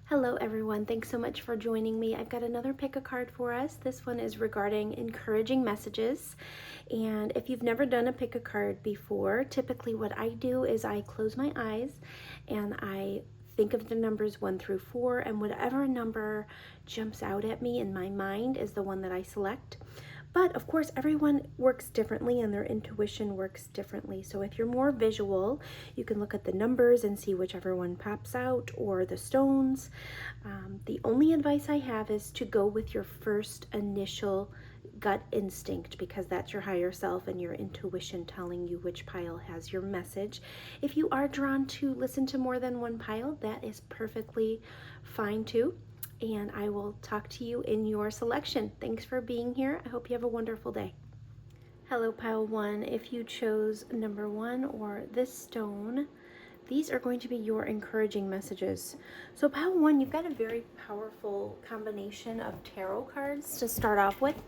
Hello everyone, thanks so much for joining me. I've got another pick a card for us. This one is regarding encouraging messages. And if you've never done a pick a card before, typically what I do is I close my eyes and I think of the numbers 1 through 4, and whatever number jumps out at me in my mind is the one that I select. But of course, everyone works differently and their intuition works differently. So if you're more visual, you can look at the numbers and see whichever one pops out, or the stones. The only advice I have is to go with your first initial gut instinct, because that's your higher self and your intuition telling you which pile has your message. If you are drawn to listen to more than one pile, that is perfectly fine too. And I will talk to you in your selection. Thanks for being here. I hope you have a wonderful day. Hello, pile 1. If you chose number 1 or this stone, these are going to be your encouraging messages. So pile 1, you've got a very powerful combination of tarot cards to start off with.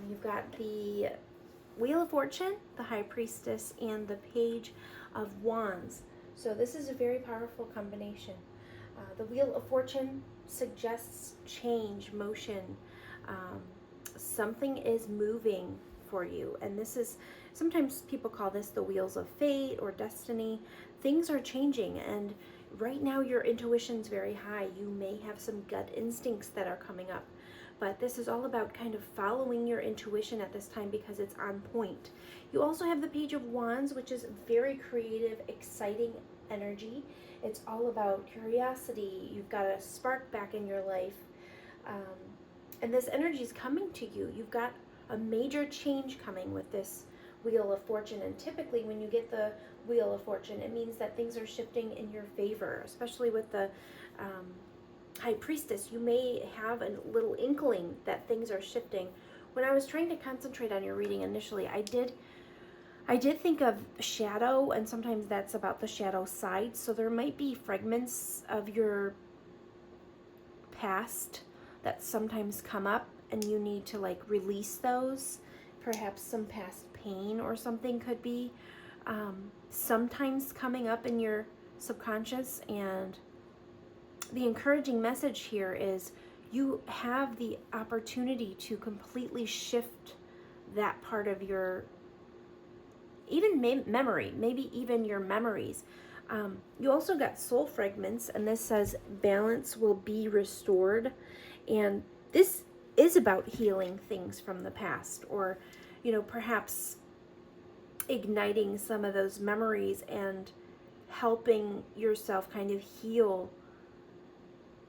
You've got the Wheel of Fortune, the High Priestess, and the Page of Wands. So this is a very powerful combination. The Wheel of Fortune suggests change, motion. Something is moving for you. And this is, sometimes people call this the wheels of fate or destiny. Things are changing, and right now your intuition's very high. You may have some gut instincts that are coming up, but this is all about kind of following your intuition at this time because it's on point. You also have the Page of Wands, which is very creative, exciting energy. It's all about curiosity. You've got a spark back in your life. And this energy is coming to you. You've got a major change coming with this Wheel of Fortune. And typically when you get the Wheel of Fortune, it means that things are shifting in your favor, especially with the High Priestess. You may have a little inkling that things are shifting. When I was trying to concentrate on your reading initially, I did think of shadow, and sometimes that's about the shadow side. So there might be fragments of your past that sometimes come up, and you need to like release those. Perhaps some past pain or something could be sometimes coming up in your subconscious. And the encouraging message here is you have the opportunity to completely shift that part of your even memory, maybe even your memories. You also got soul fragments, and this says balance will be restored. And this is about healing things from the past, or, perhaps igniting some of those memories and helping yourself kind of heal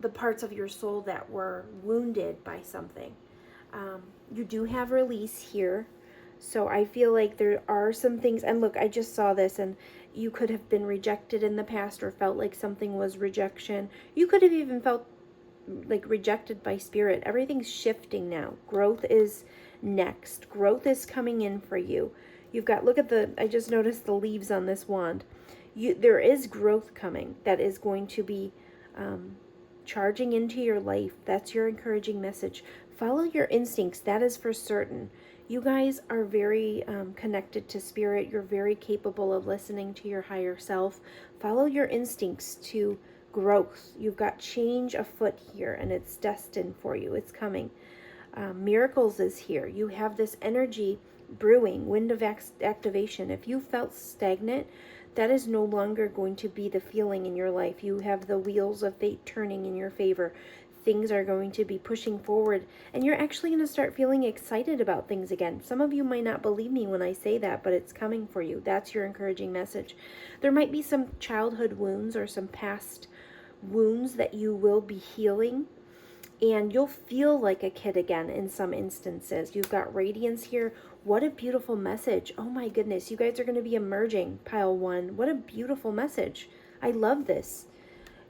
the parts of your soul that were wounded by something. You do have release here. So I feel like there are some things, and look, I just saw this, and you could have been rejected in the past or felt like something was rejection. You could have even felt like rejected by spirit. Everything's shifting now. Growth is next. Growth is coming in for you. You've got, look at I just noticed the leaves on this wand. There is growth coming that is going to be charging into your life. That's your encouraging message. Follow your instincts. That is for certain. You guys are very connected to spirit. You're very capable of listening to your higher self. Follow your instincts to growth. You've got change afoot here, and it's destined for you. It's coming. Miracles is here. You have this energy brewing, wind of activation. If you felt stagnant, that is no longer going to be the feeling in your life. You have the wheels of fate turning in your favor. Things are going to be pushing forward, and you're actually going to start feeling excited about things again. Some of you might not believe me when I say that, but it's coming for you. That's your encouraging message. There might be some childhood wounds or some past wounds that you will be healing, and you'll feel like a kid again in some instances. You've got radiance here. What a beautiful message. Oh my goodness, you guys are going to be emerging, pile 1. What a beautiful message. I love this.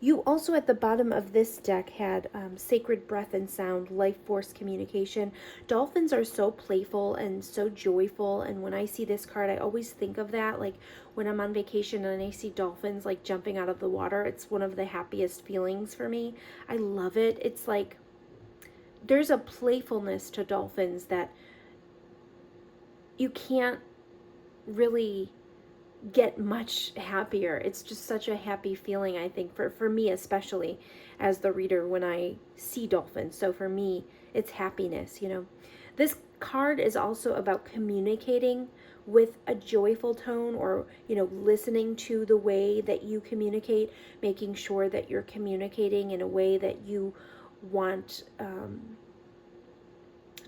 You also at the bottom of this deck had sacred breath and sound, life force communication. Dolphins are so playful and so joyful, and when I see this card, I always think of that. Like when I'm on vacation and I see dolphins like jumping out of the water, it's one of the happiest feelings for me. I love it. It's like there's a playfulness to dolphins that you can't really get much happier. It's just such a happy feeling, I think, for me, especially as the reader, when I see dolphins. So for me, it's happiness, you know. This card is also about communicating with a joyful tone, or, you know, listening to the way that you communicate, making sure that you're communicating in a way that you want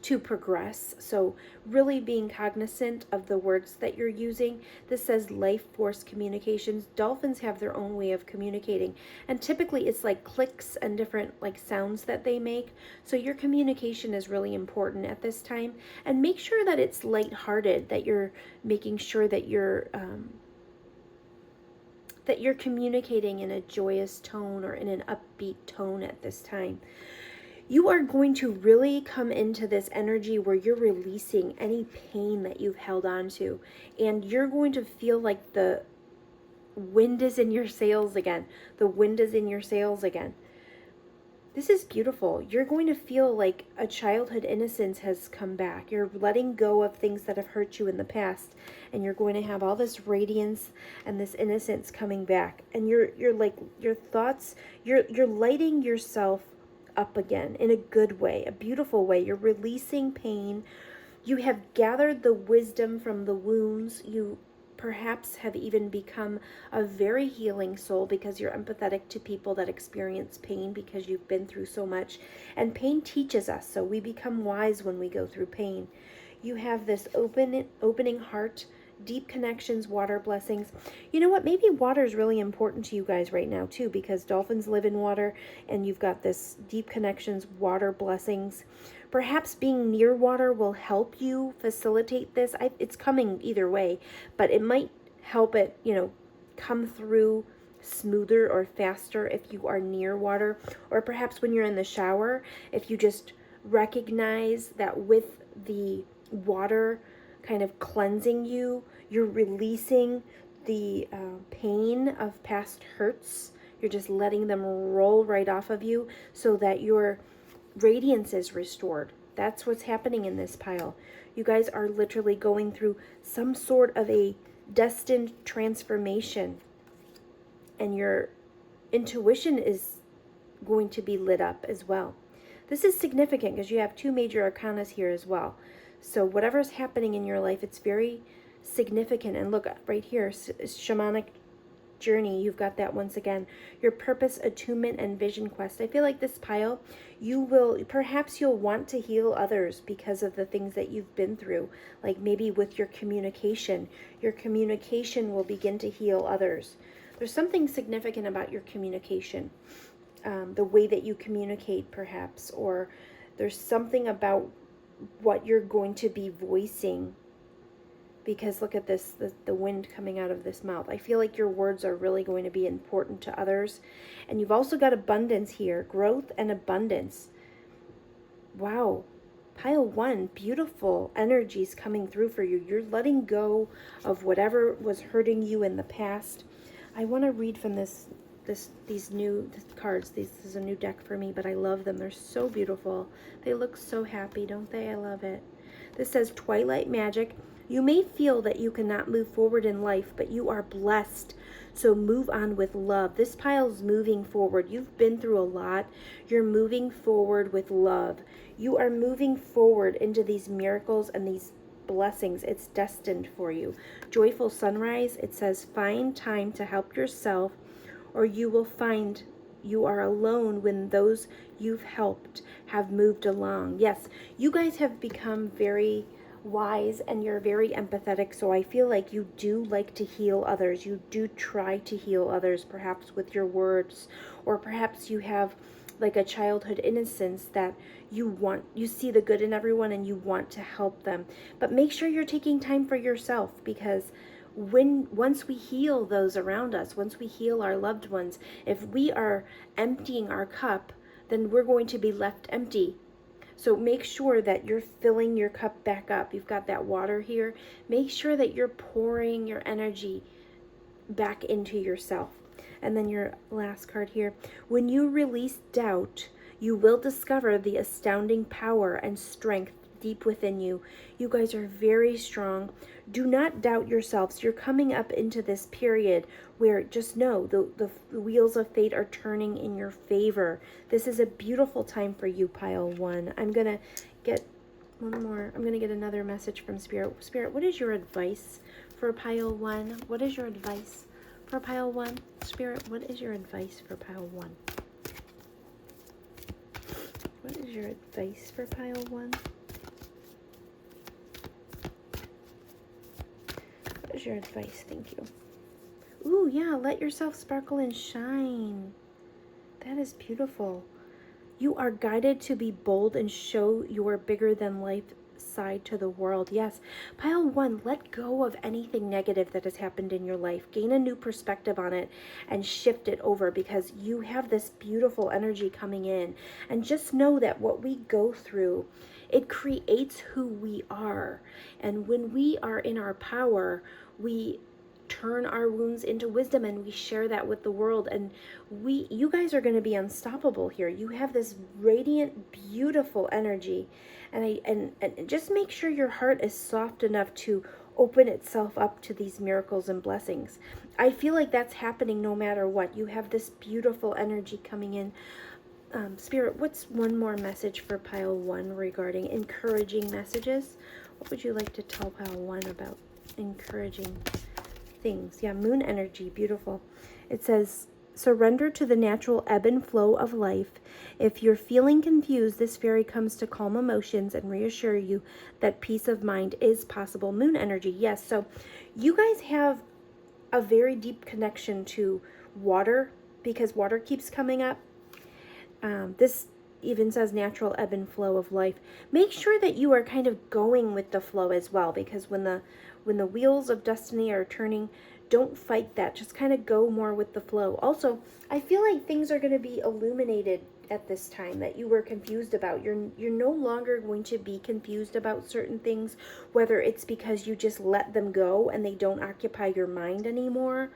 to progress. So really being cognizant of the words that you're using. This says life force communications. Dolphins have their own way of communicating, and typically it's like clicks and different like sounds that they make. So your communication is really important at this time, and make sure that it's lighthearted, that you're making sure that you're communicating in a joyous tone or in an upbeat tone at this time. You are going to really come into this energy where you're releasing any pain that you've held on to, and you're going to feel like the wind is in your sails again. The wind is in your sails again. This is beautiful. You're going to feel like a childhood innocence has come back. You're letting go of things that have hurt you in the past, and you're going to have all this radiance and this innocence coming back. And you're like, your thoughts, you're lighting yourself up again in a good way, a beautiful way. You're releasing pain. You have gathered the wisdom from the wounds. You perhaps have even become a very healing soul because you're empathetic to people that experience pain, because you've been through so much. And pain teaches us, so we become wise when we go through pain. You have this opening heart, deep connections, water blessings. You know what? Maybe water is really important to you guys right now too, because dolphins live in water, and you've got this deep connections, water blessings. Perhaps being near water will help you facilitate this. It's coming either way, but it might help it, you know, come through smoother or faster if you are near water. Or perhaps when you're in the shower, if you just recognize that with the water kind of cleansing you, you're releasing the pain of past hurts. You're just letting them roll right off of you so that your radiance is restored. That's what's happening in this pile. You guys are literally going through some sort of a destined transformation, and your intuition is going to be lit up as well. This is significant because you have two major arcanas here as well. So whatever's happening in your life, it's very significant. And look right here, shamanic journey, you've got that once again. Your purpose, attunement, and vision quest. I feel like this pile, perhaps you'll want to heal others because of the things that you've been through. Like maybe with your communication will begin to heal others. There's something significant about your communication, the way that you communicate perhaps, or there's something about what you're going to be voicing, because look at this, the wind coming out of this mouth. I feel like your words are really going to be important to others. And you've also got abundance here, growth and abundance. Wow. Pile 1, beautiful energies coming through for you. You're letting go of whatever was hurting you in the past. I want to read from these new cards. This is a new deck for me, but I love them. They're so beautiful. They look so happy, don't they? I love it. This says Twilight Magic. You may feel that you cannot move forward in life, but you are blessed. So move on with love. This pile's moving forward. You've been through a lot. You're moving forward with love. You are moving forward into these miracles and these blessings. It's destined for you. Joyful Sunrise. It says find time to help yourself, or you will find you are alone when those you've helped have moved along. Yes, you guys have become very wise and you're very empathetic, so I feel like you do like to heal others. You do try to heal others, perhaps with your words, or perhaps you have like a childhood innocence that you see the good in everyone and you want to help them. But make sure you're taking time for yourself, because once we heal those around us, once we heal our loved ones, if we are emptying our cup, then we're going to be left empty. So make sure that you're filling your cup back up. You've got that water here. Make sure that you're pouring your energy back into yourself. And then your last card here. When you release doubt, you will discover the astounding power and strength deep within you. You guys are very strong. Do not doubt yourselves. You're coming up into this period where just know the wheels of fate are turning in your favor. This is a beautiful time for you, pile 1. I'm going to get one more. I'm going to get another message from Spirit. Spirit, what is your advice for pile 1? What is your advice for pile 1? Spirit, what is your advice for pile 1? What is your advice for pile 1? What is your advice? Thank you. Ooh, yeah, let yourself sparkle and shine. That is beautiful. You are guided to be bold and show your bigger than life side to the world. Yes. Pile 1, let go of anything negative that has happened in your life. Gain a new perspective on it and shift it over, because you have this beautiful energy coming in. And just know that what we go through, it creates who we are. And when we are in our power, we turn our wounds into wisdom, and we share that with the world. And you guys are going to be unstoppable here. You have this radiant, beautiful energy, and just make sure your heart is soft enough to open itself up to these miracles and blessings. I feel like that's happening no matter what. You have this beautiful energy coming in. Spirit, what's one more message for pile 1 regarding encouraging messages? What would you like to tell pile 1 about encouraging things? Yeah, moon energy, beautiful. It says, surrender to the natural ebb and flow of life. If you're feeling confused, this fairy comes to calm emotions and reassure you that peace of mind is possible. Moon energy, yes. So you guys have a very deep connection to water, because water keeps coming up. This even says natural ebb and flow of life. Make sure that you are kind of going with the flow as well, because when the wheels of destiny are turning, don't fight that. Just kind of go more with the flow. Also, I feel like things are going to be illuminated at this time that you were confused about. You're no longer going to be confused about certain things, whether it's because you just let them go and they don't occupy your mind anymore.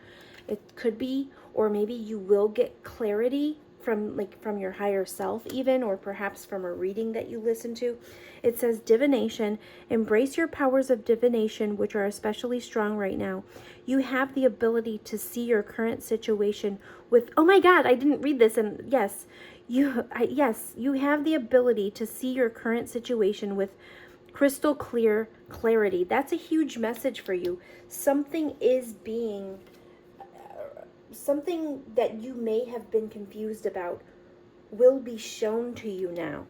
It could be, or maybe you will get clarity from your higher self even, or perhaps from a reading that you listen to. It says divination. Embrace your powers of divination, which are especially strong right now. You have the ability to see your current situation with, oh my God, I didn't read this. And yes, you have the ability to see your current situation with crystal clear clarity. That's a huge message for you. Something that you may have been confused about will be shown to you now.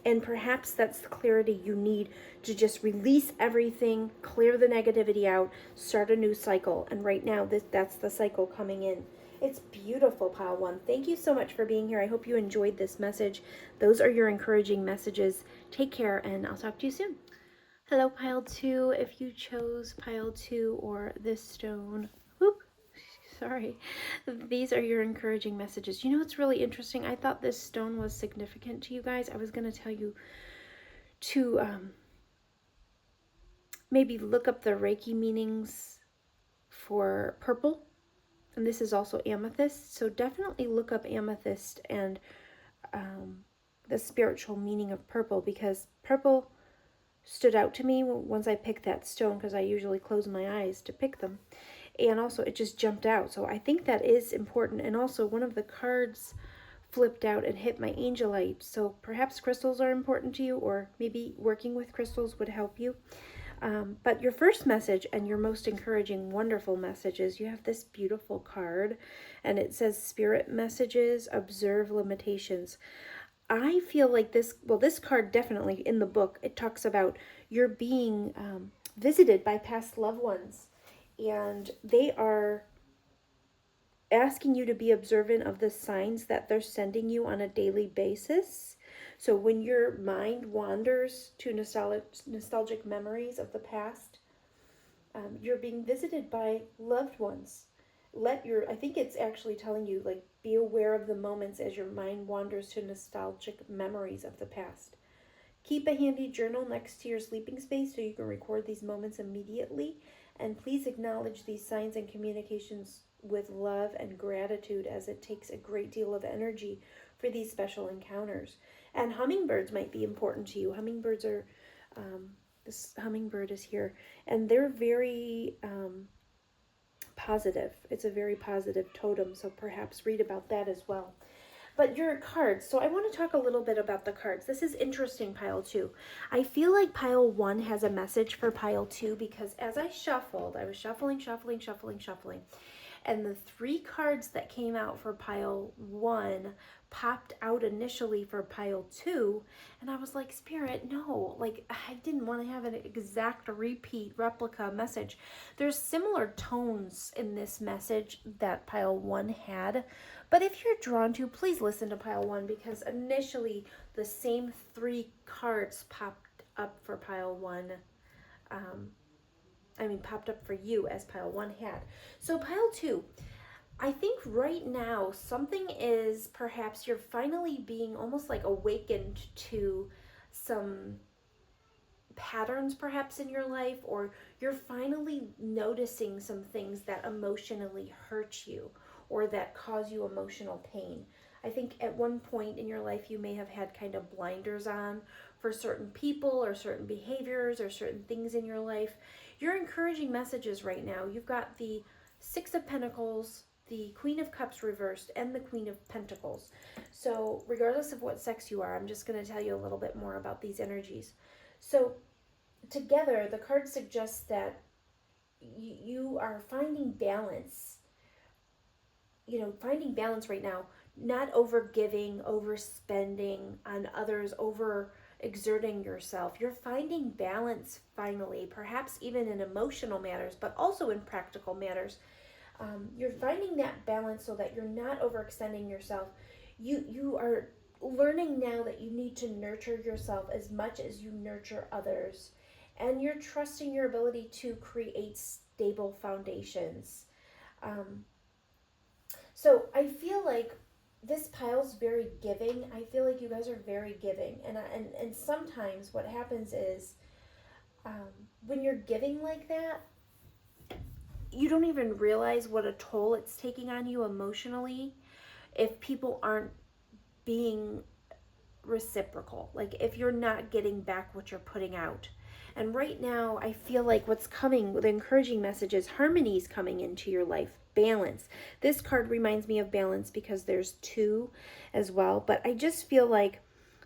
And perhaps that's the clarity you need to just release everything, clear the negativity out, start a new cycle. And right now, that's the cycle coming in. It's beautiful, pile 1. Thank you so much for being here. I hope you enjoyed this message. Those are your encouraging messages. Take care, and I'll talk to you soon. Hello, pile 2. If you chose pile 2 or this stone, sorry, these are your encouraging messages. You know what's really interesting? I thought this stone was significant to you guys. I was going to tell you to maybe look up the Reiki meanings for purple. And this is also amethyst. So definitely look up amethyst and the spiritual meaning of purple, because purple stood out to me once I picked that stone, because I usually close my eyes to pick them. And also it just jumped out. So I think that is important. And also one of the cards flipped out and hit my angelite. So perhaps crystals are important to you, or maybe working with crystals would help you. But your first message and your most encouraging, wonderful message is you have this beautiful card, and it says spirit messages, observe limitations. I feel like this card definitely in the book, it talks about you're being visited by past loved ones. And they are asking you to be observant of the signs that they're sending you on a daily basis. So when your mind wanders to nostalgic memories of the past, you're being visited by loved ones. I think it's actually telling you, like, be aware of the moments as your mind wanders to nostalgic memories of the past. Keep a handy journal next to your sleeping space so you can record these moments immediately. And please acknowledge these signs and communications with love and gratitude, as it takes a great deal of energy for these special encounters. And hummingbirds might be important to you. Hummingbirds are This hummingbird is here, and they're very positive. It's a very positive totem, so perhaps read about that as well. But your cards, so I want to talk a little bit about the cards. This is interesting, pile 2. I feel like pile 1 has a message for pile 2 because as I shuffled, I was shuffling, and the 3 cards that came out for pile 1 popped out initially for pile 2, and I was like, Spirit, no, like I didn't want to have an exact repeat replica message. There's similar tones in this message that pile 1 had, but if you're drawn to, please listen to pile 1 because initially the same 3 cards popped up for pile 1. Popped up for you as pile 1 had. So pile 2, I think right now something is, perhaps you're finally being almost like awakened to some patterns perhaps in your life, or you're finally noticing some things that emotionally hurt you or that cause you emotional pain. I think at one point in your life you may have had kind of blinders on for certain people or certain behaviors or certain things in your life. You're encouraging messages right now. You've got the 6 of Pentacles, the Queen of Cups reversed, and the Queen of Pentacles. So regardless of what sex you are, I'm just going to tell you a little bit more about these energies. So together, the card suggests that you are finding balance. Finding balance right now, not over giving, overspending on others, over exerting yourself. You're finding balance finally, perhaps even in emotional matters, but also in practical matters. You're finding that balance so that you're not overextending yourself. You are learning now that you need to nurture yourself as much as you nurture others. And you're trusting your ability to create stable foundations. So I feel like this pile's very giving. I feel like you guys are very giving. And sometimes what happens is when you're giving like that, you don't even realize what a toll it's taking on you emotionally if people aren't being reciprocal. Like if you're not getting back what you're putting out. And right now, I feel like what's coming, the encouraging message is harmony is coming into your life. Balance. This card reminds me of balance because there's 2 as well. But I just feel like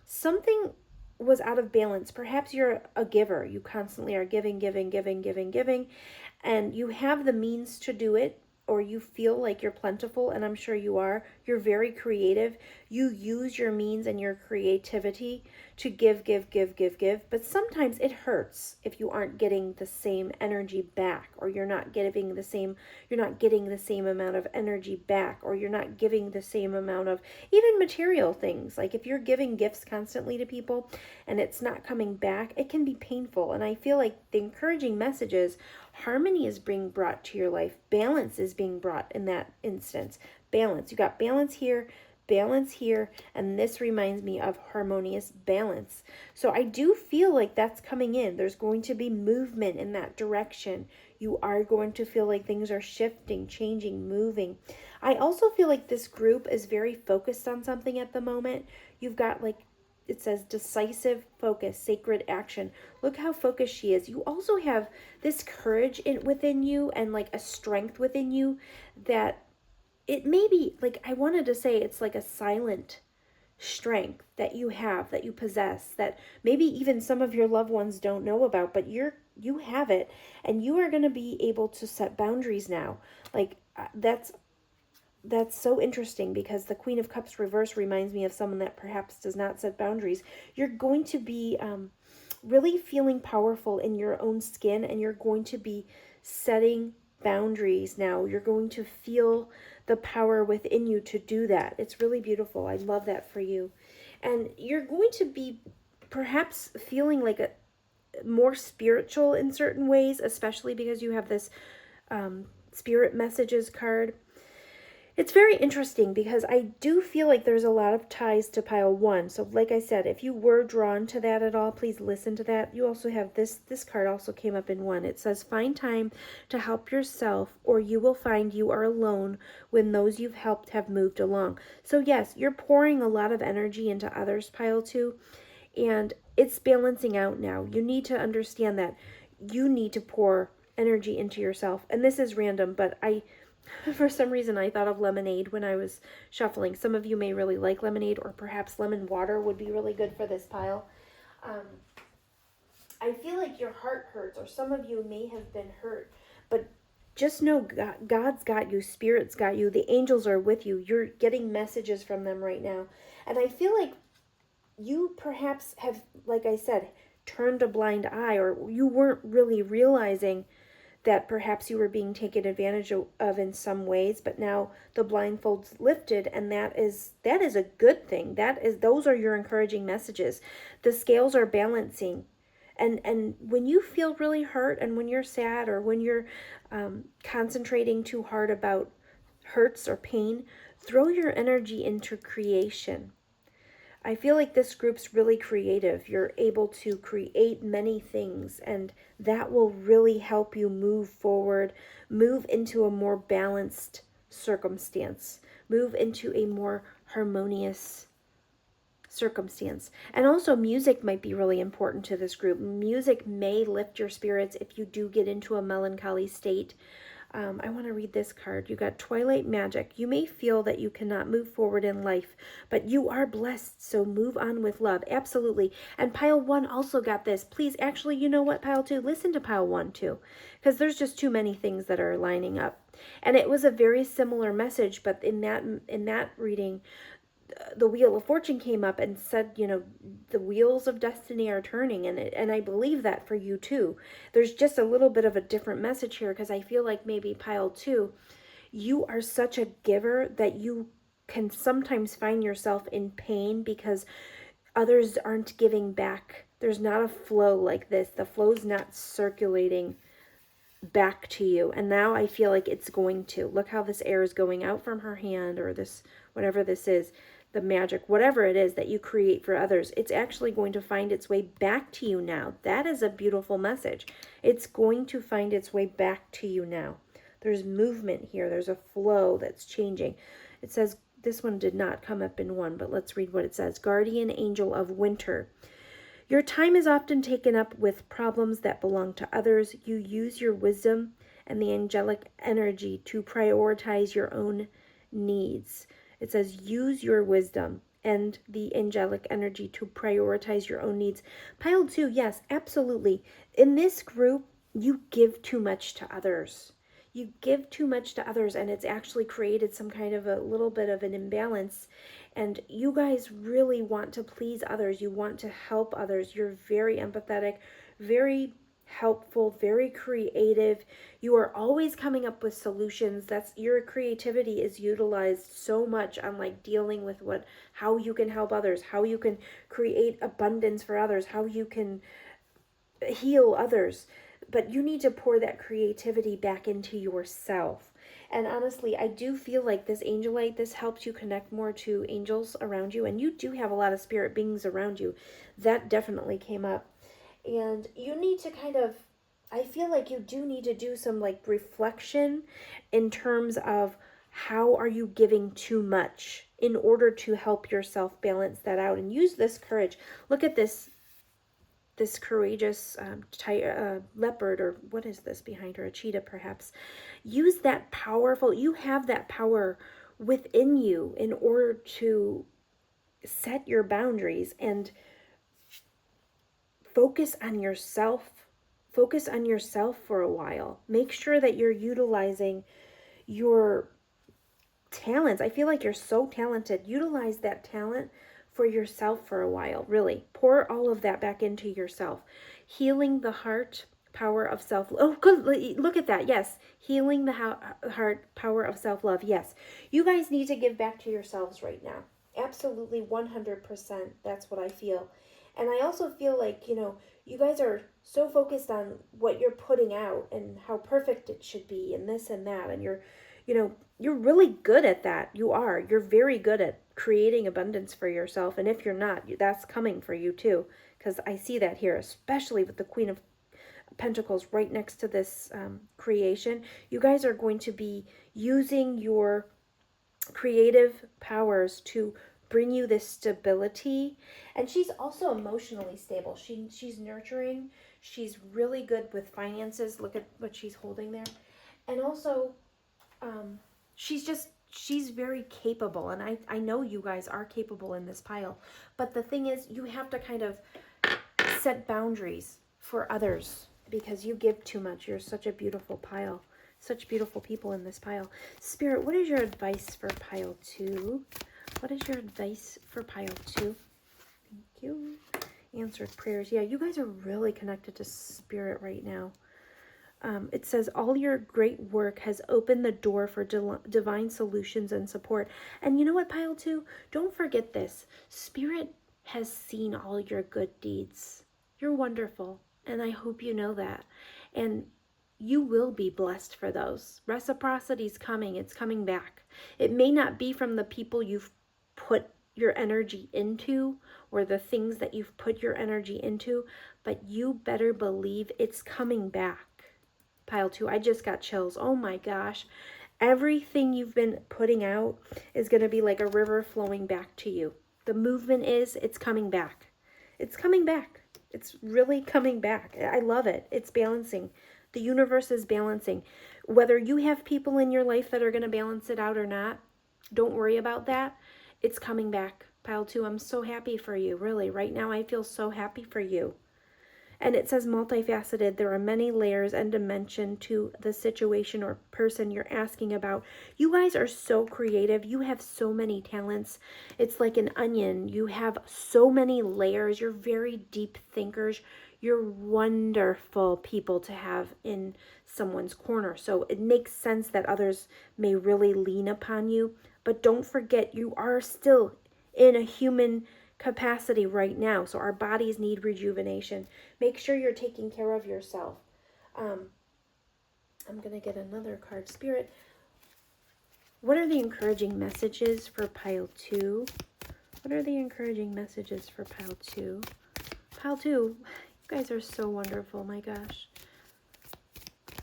something was out of balance. Perhaps you're a giver. You constantly are giving. And you have the means to do it, or you feel like you're plentiful, and I'm sure you are. You're very creative. You use your means and your creativity to give. But sometimes it hurts if you aren't getting the same energy back, or you're not getting the same amount of energy back, or you're not giving the same amount of even material things. Like if you're giving gifts constantly to people and it's not coming back, it can be painful. And I feel like the encouraging messages, harmony is being brought to your life. Balance is being brought in that instance. Balance. You got balance here, and this reminds me of harmonious balance. So I do feel like that's coming in. There's going to be movement in that direction. You are going to feel like things are shifting, changing, moving. I also feel like this group is very focused on something at the moment. You've got it says decisive focus, sacred action. Look how focused she is. You also have this courage within you and like a strength within you that it may be, I wanted to say it's like a silent strength that you have, that you possess, that maybe even some of your loved ones don't know about, but you have it, and you are going to be able to set boundaries now. That's so interesting because the Queen of Cups reverse reminds me of someone that perhaps does not set boundaries. You're going to be really feeling powerful in your own skin, and you're going to be setting boundaries now. You're going to feel the power within you to do that. It's really beautiful. I love that for you. And you're going to be perhaps feeling like a more spiritual in certain ways, especially because you have this spirit messages card. It's very interesting because I do feel like there's a lot of ties to pile 1. So like I said, if you were drawn to that at all, please listen to that. You also have this card also came up in 1. It says, find time to help yourself, or you will find you are alone when those you've helped have moved along. So yes, you're pouring a lot of energy into others, pile 2. And it's balancing out now. You need to understand that you need to pour energy into yourself. And this is random, but for some reason, I thought of lemonade when I was shuffling. Some of you may really like lemonade, or perhaps lemon water would be really good for this pile. I feel like your heart hurts, or some of you may have been hurt, but just know God's got you, Spirit's got you, the angels are with you. You're getting messages from them right now. And I feel like you perhaps have, like I said, turned a blind eye, or you weren't really realizing that perhaps you were being taken advantage of in some ways, but now the blindfold's lifted, and that is a good thing. Those are your encouraging messages. The scales are balancing. And when you feel really hurt, and when you're sad, or when you're concentrating too hard about hurts or pain, throw your energy into creation. I feel like this group's really creative. You're able to create many things, and that will really help you move forward, move into a more balanced circumstance, move into a more harmonious circumstance. And also, music might be really important to this group. Music may lift your spirits if you do get into a melancholy state. I want to read this card. You got Twilight Magic. You may feel that you cannot move forward in life, but you are blessed, so move on with love. Absolutely. And pile 1 also got this. Please, actually, you know what, pile 2? Listen to pile 1 too, because there's just too many things that are lining up. And it was a very similar message, but in that reading, the Wheel of Fortune came up and said, the wheels of destiny are turning, and I believe that for you too. There's just a little bit of a different message here, because I feel like maybe pile 2, you are such a giver that you can sometimes find yourself in pain because others aren't giving back. There's not a flow like this. The flow's not circulating back to you, and now I feel like it's going to. Look how this air is going out from her hand, or this, whatever this is, the magic, whatever it is that you create for others, it's actually going to find its way back to you now. That is a beautiful message. It's going to find its way back to you now. There's movement here. There's a flow that's changing. It says, this one did not come up in 1, but let's read what it says. Guardian Angel of Winter. Your time is often taken up with problems that belong to others. You use your wisdom and the angelic energy to prioritize your own needs. It says, use your wisdom and the angelic energy to prioritize your own needs. Pile 2, yes, absolutely. In this group, you give too much to others. You give too much to others, and it's actually created some kind of a little bit of an imbalance. And you guys really want to please others. You want to help others. You're very empathetic, very helpful, very creative. You are always coming up with solutions. That's your creativity is utilized so much on like dealing with how you can help others, how you can create abundance for others, how you can heal others. But you need to pour that creativity back into yourself. And honestly, I do feel like this Angelite, this helps you connect more to angels around you. And you do have a lot of spirit beings around you. That definitely came up. And you need to I feel like you do need to do some like reflection in terms of how are you giving too much in order to help yourself balance that out, and use this courage. Look at this courageous leopard, or what is this behind her? A cheetah, perhaps. Use that you have that power within you in order to set your boundaries and focus on yourself. Focus on yourself for a while. Make sure that you're utilizing your talents. I feel like you're so talented. Utilize that talent for yourself for a while, really. Pour all of that back into yourself. Healing the heart, power of self. Oh, good. Look at that. Yes. Healing the heart, power of self-love. Yes. You guys need to give back to yourselves right now. Absolutely 100%. That's what I feel. And I also feel like, you guys are so focused on what you're putting out and how perfect it should be and this and that. And you're really good at that. You're very good at creating abundance for yourself. And if you're not, that's coming for you too. Because I see that here, especially with the Queen of Pentacles right next to this creation. You guys are going to be using your creative powers to bring you this stability. And she's also emotionally stable. She's nurturing. She's really good with finances. Look at what she's holding there. And also, she's very capable. And I know you guys are capable in this pile. But the thing is, you have to kind of set boundaries for others because you give too much. You're such a beautiful pile. Such beautiful people in this pile. Spirit, what is your advice for pile 2? What is your advice for pile 2? Thank you. Answered prayers. Yeah, you guys are really connected to Spirit right now. It says, all your great work has opened the door for divine solutions and support. And you know what, pile 2? Don't forget this. Spirit has seen all your good deeds. You're wonderful. And I hope you know that. And you will be blessed for those. Reciprocity is coming. It's coming back. It may not be from the people you've put your energy into or the things that you've put your energy into, but you better believe it's coming back. Pile 2, I just got chills. Oh my gosh. Everything you've been putting out is going to be like a river flowing back to you. The movement is, it's coming back. It's coming back. It's really coming back. I love it. It's balancing. The universe is balancing. Whether you have people in your life that are going to balance it out or not, don't worry about that. It's coming back. Pile 2, I'm so happy for you. Really, right now I feel so happy for you. And it says multifaceted. There are many layers and dimension to the situation or person you're asking about. You guys are so creative. You have so many talents. It's like an onion. You have so many layers. You're very deep thinkers. You're wonderful people to have in someone's corner. So it makes sense that others may really lean upon you. But don't forget, you are still in a human capacity right now. So our bodies need rejuvenation. Make sure you're taking care of yourself. I'm going to get another card. Spirit, what are the encouraging messages for pile 2? What are the encouraging messages for pile 2? Pile 2, you guys are so wonderful. My gosh.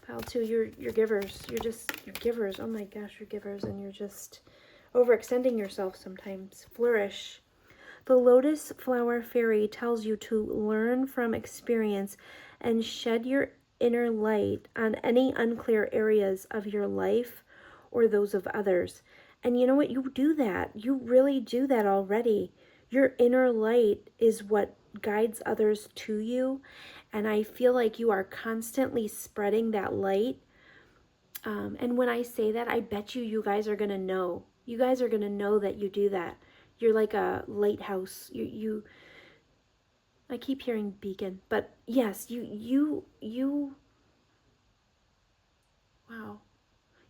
Pile 2, you're givers. You're givers. Oh my gosh, you're givers. And you're just overextending yourself sometimes. Flourish. The lotus flower fairy tells you to learn from experience and shed your inner light on any unclear areas of your life or those of others. And you know what? You do that. You really do that already. Your inner light is what guides others to you. And I feel like you are constantly spreading that light. And when I say that, I bet you guys are going to know. You guys are going to know that you do that. You're like a lighthouse. I keep hearing beacon, but yes, wow.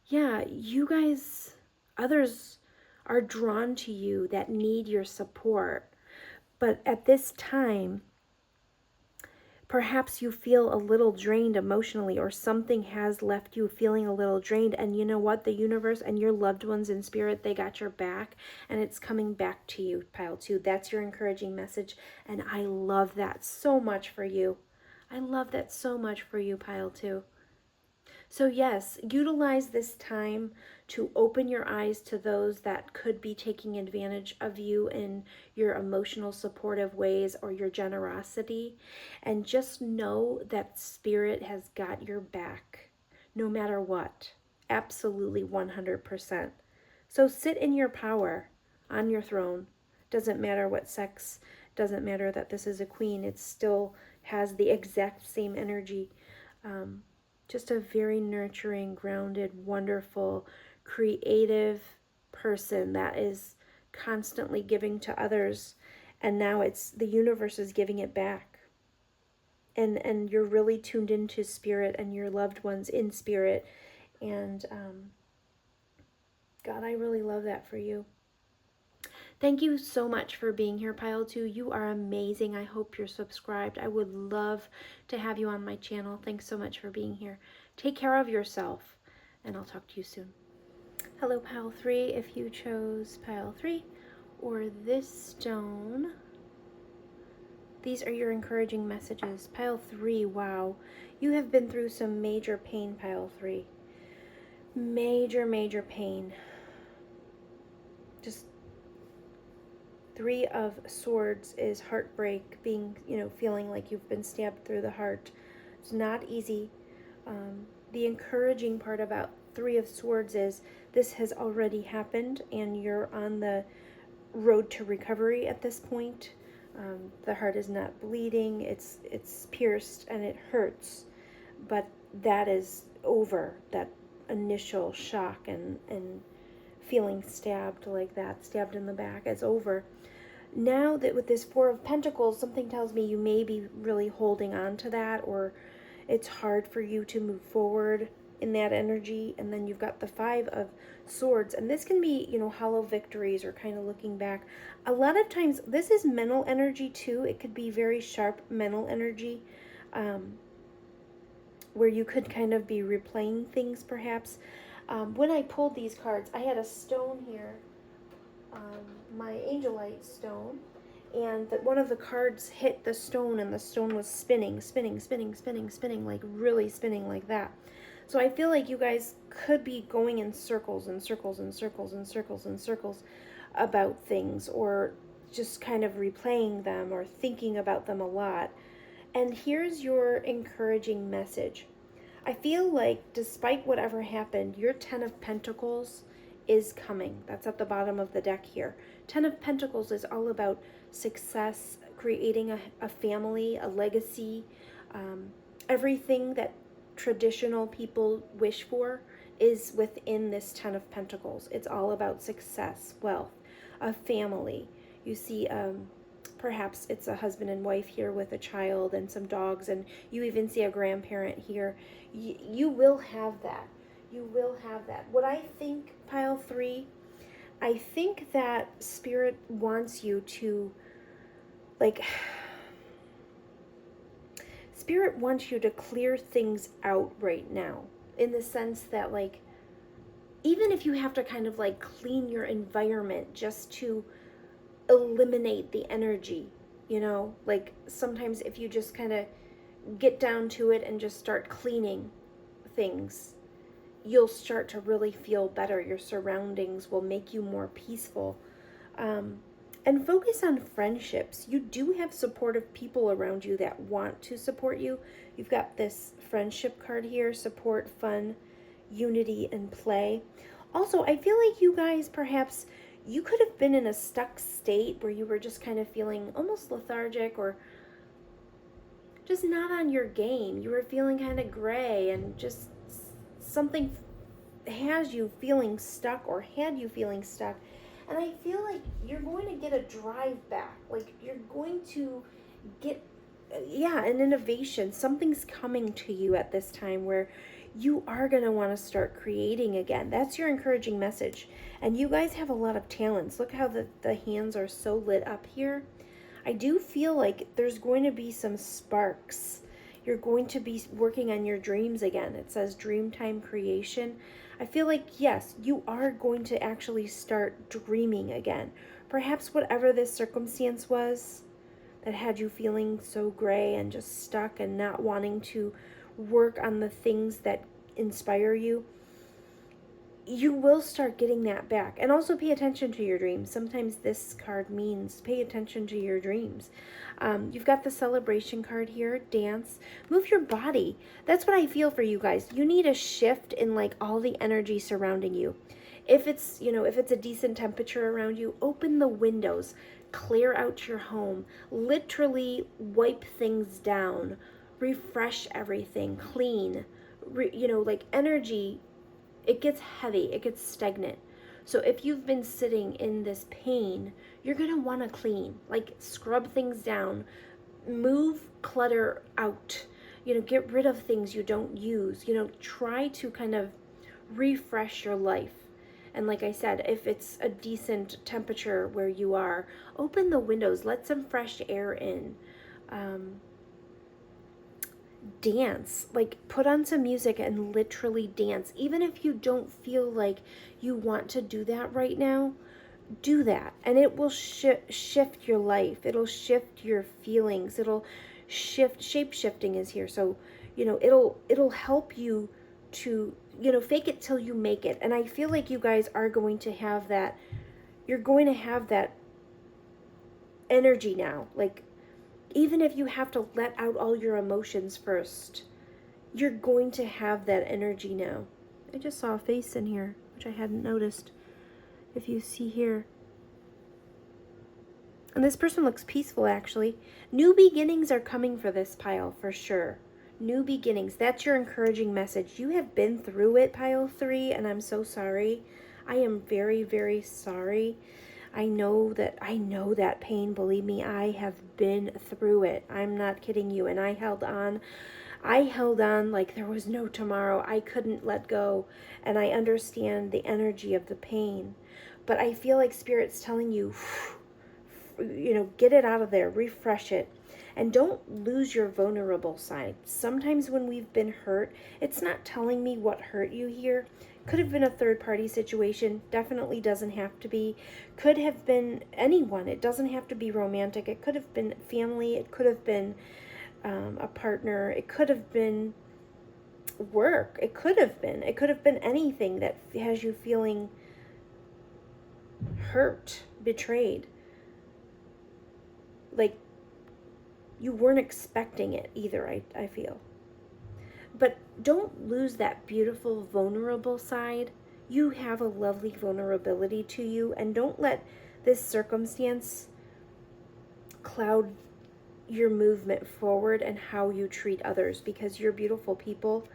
Yeah, you guys, others are drawn to you that need your support. But at this time, perhaps you feel a little drained emotionally, or something has left you feeling a little drained. And you know what? The universe and your loved ones in spirit, they got your back, and it's coming back to you, pile 2. That's your encouraging message. And I love that so much for you. I love that so much for you, pile 2. So yes, utilize this time to open your eyes to those that could be taking advantage of you in your emotional supportive ways or your generosity. And just know that Spirit has got your back no matter what. Absolutely 100%. So sit in your power on your throne. Doesn't matter what sex, doesn't matter that this is a queen, it still has the exact same energy. Just a very nurturing, grounded, wonderful, creative person that is constantly giving to others. And now it's the universe is giving it back. And you're really tuned into spirit and your loved ones in spirit. And God, I really love that for you. Thank you so much for being here, pile 2. You are amazing. I hope you're subscribed. I would love to have you on my channel. Thanks so much for being here. Take care of yourself, and I'll talk to you soon. Hello, pile 3. If you chose pile 3 or this stone, these are your encouraging messages. Pile 3, wow. You have been through some major pain, pile 3. Major, major pain. Just Three of Swords is heartbreak, being, feeling like you've been stabbed through the heart. It's not easy. The encouraging part about Three of Swords is this has already happened and you're on the road to recovery at this point. The heart is not bleeding, it's pierced and it hurts, but that is over. That initial shock and feeling stabbed like that, stabbed in the back, is over. Now that with this Four of Pentacles, something tells me you may be really holding on to that, or it's hard for you to move forward in that energy. And then you've got the Five of Swords, and this can be, hollow victories or kind of looking back. A lot of times this is mental energy too. It could be very sharp mental energy, where you could kind of be replaying things perhaps. When I pulled these cards, I had a stone here, my Angelite stone, and one of the cards hit the stone, and the stone was spinning, like really spinning like that. So I feel like you guys could be going in circles and circles and circles and circles and circles about things, or just kind of replaying them or thinking about them a lot. And here's your encouraging message. I feel like despite whatever happened, your Ten of Pentacles is coming. That's at the bottom of the deck here. Ten of Pentacles is all about success, creating a family, a legacy, everything that traditional people wish for is within this Ten of Pentacles. It's all about success, wealth, a family. You see, perhaps it's a husband and wife here with a child and some dogs, and you even see a grandparent here. You will have that. You will have that. What I think, pile 3, I think that Spirit wants you to, Spirit wants you to clear things out right now, in the sense that, even if you have to kind of clean your environment just to eliminate the energy, sometimes if you just kind of get down to it and just start cleaning things, you'll start to really feel better. Your surroundings will make you more peaceful. And focus on friendships. You do have supportive people around you that want to support you. You've got this friendship card here: support, fun, unity, and play. Also, I feel like you guys, perhaps you could have been in a stuck state where you were just kind of feeling almost lethargic, or just not on your game. You were feeling kind of gray, and just something has you feeling stuck, or had you feeling stuck. And I feel like you're going to get a drive back. You're going to get, an innovation. Something's coming to you at this time where you are going to want to start creating again. That's your encouraging message. And you guys have a lot of talents. Look how the hands are so lit up here. I do feel like there's going to be some sparks. You're going to be working on your dreams again. It says Dreamtime Creation. I feel like, yes, you are going to actually start dreaming again. Perhaps whatever this circumstance was that had you feeling so gray and just stuck and not wanting to work on the things that inspire you, you will start getting that back. And also pay attention to your dreams. Sometimes this card means pay attention to your dreams. You've got the Celebration card here, dance, move your body. That's what I feel for you guys. You need a shift in all the energy surrounding you. If it's, if it's a decent temperature around you, open the windows, clear out your home, literally wipe things down, refresh everything, clean, energy. It gets heavy, it gets stagnant. So if you've been sitting in this pain, you're going to want to clean, scrub things down, move clutter out, get rid of things you don't use, try to kind of refresh your life. And like I said, if it's a decent temperature where you are, open the windows, let some fresh air in. Dance, put on some music and literally dance. Even if you don't feel like you want to do that right now, do that, and it will shift your life. It'll shift your feelings. It'll shift. Shape shifting is here, so it'll help you to fake it till you make it. And I feel like you guys are going to have that. You're going to have that energy now. Like, even if you have to let out all your emotions first, you're going to have that energy now. I just saw a face in here, which I hadn't noticed. If you see here. And this person looks peaceful, actually. New beginnings are coming for this pile, for sure. New beginnings. That's your encouraging message. You have been through it, pile 3, and I'm so sorry. I am very, very sorry. I know that pain. Believe me, I have been through it. I'm not kidding you. And I held on like there was no tomorrow. I couldn't let go. And I understand the energy of the pain. But I feel like Spirit's telling you, get it out of there, refresh it. And don't lose your vulnerable side. Sometimes when we've been hurt, it's not telling me what hurt you here. Could have been a third-party situation. Definitely doesn't have to be. Could have been anyone. It doesn't have to be romantic. It could have been family. It could have been a partner. It could have been work. It could have been anything that has you feeling hurt, betrayed. Like, you weren't expecting it either, I feel. But don't lose that beautiful, vulnerable side. You have a lovely vulnerability to you, and don't let this circumstance cloud your movement forward and how you treat others, because you're beautiful people.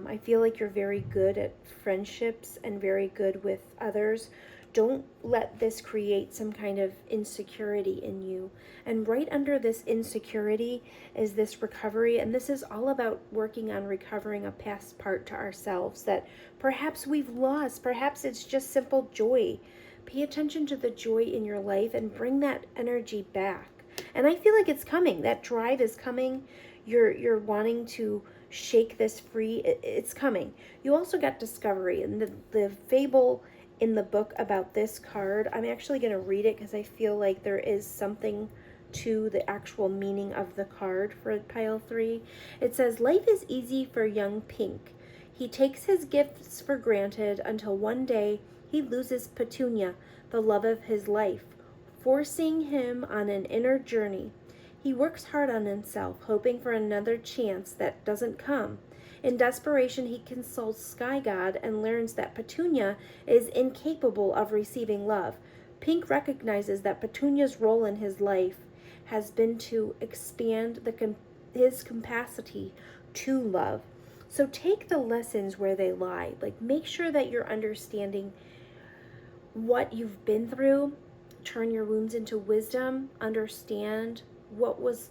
I feel like you're very good at friendships and very good with others. Don't let this create some kind of insecurity in you. And right under this insecurity is this recovery. And this is all about working on recovering a past part to ourselves that perhaps we've lost. Perhaps it's just simple joy. Pay attention to the joy in your life and bring that energy back. And I feel like it's coming. That drive is coming. You're wanting to shake this free. It's coming. You also got discovery. And the fable in the book about this card, I'm actually going to read it because I feel like there is something to the actual meaning of the card for pile 3. It says, life is easy for young Pink. He takes his gifts for granted until one day he loses Petunia, the love of his life, forcing him on an inner journey. He works hard on himself, hoping for another chance that doesn't come. In desperation, he consults Sky God and learns that Petunia is incapable of receiving love. Pink recognizes that Petunia's role in his life has been to expand his capacity to love. So take the lessons where they lie. Like, make sure that you're understanding what you've been through. Turn your wounds into wisdom. Understand what was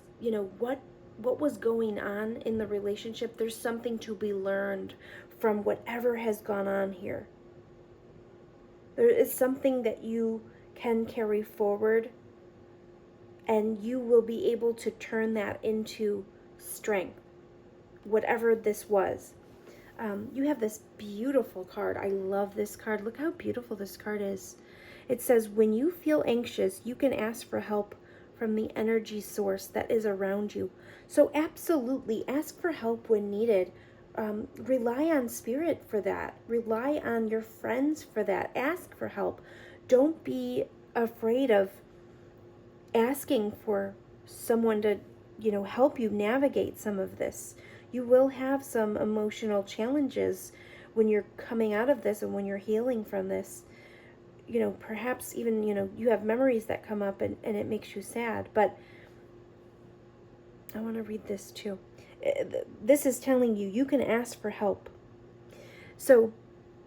going on in the relationship. There's something to be learned from whatever has gone on here. There is something that you can carry forward, and you will be able to turn that into strength, whatever this was. You have this beautiful card. I love this card. Look how beautiful this card is. It says, when you feel anxious, you can ask for help from the energy source that is around you. So absolutely ask for help when needed. Rely on Spirit for that. Rely on your friends for that. Ask for help. Don't be afraid of asking for someone to, help you navigate some of this. You will have some emotional challenges when you're coming out of this and when you're healing from this. Perhaps even, you have memories that come up and it makes you sad. But I want to read this too. This is telling you, you can ask for help. So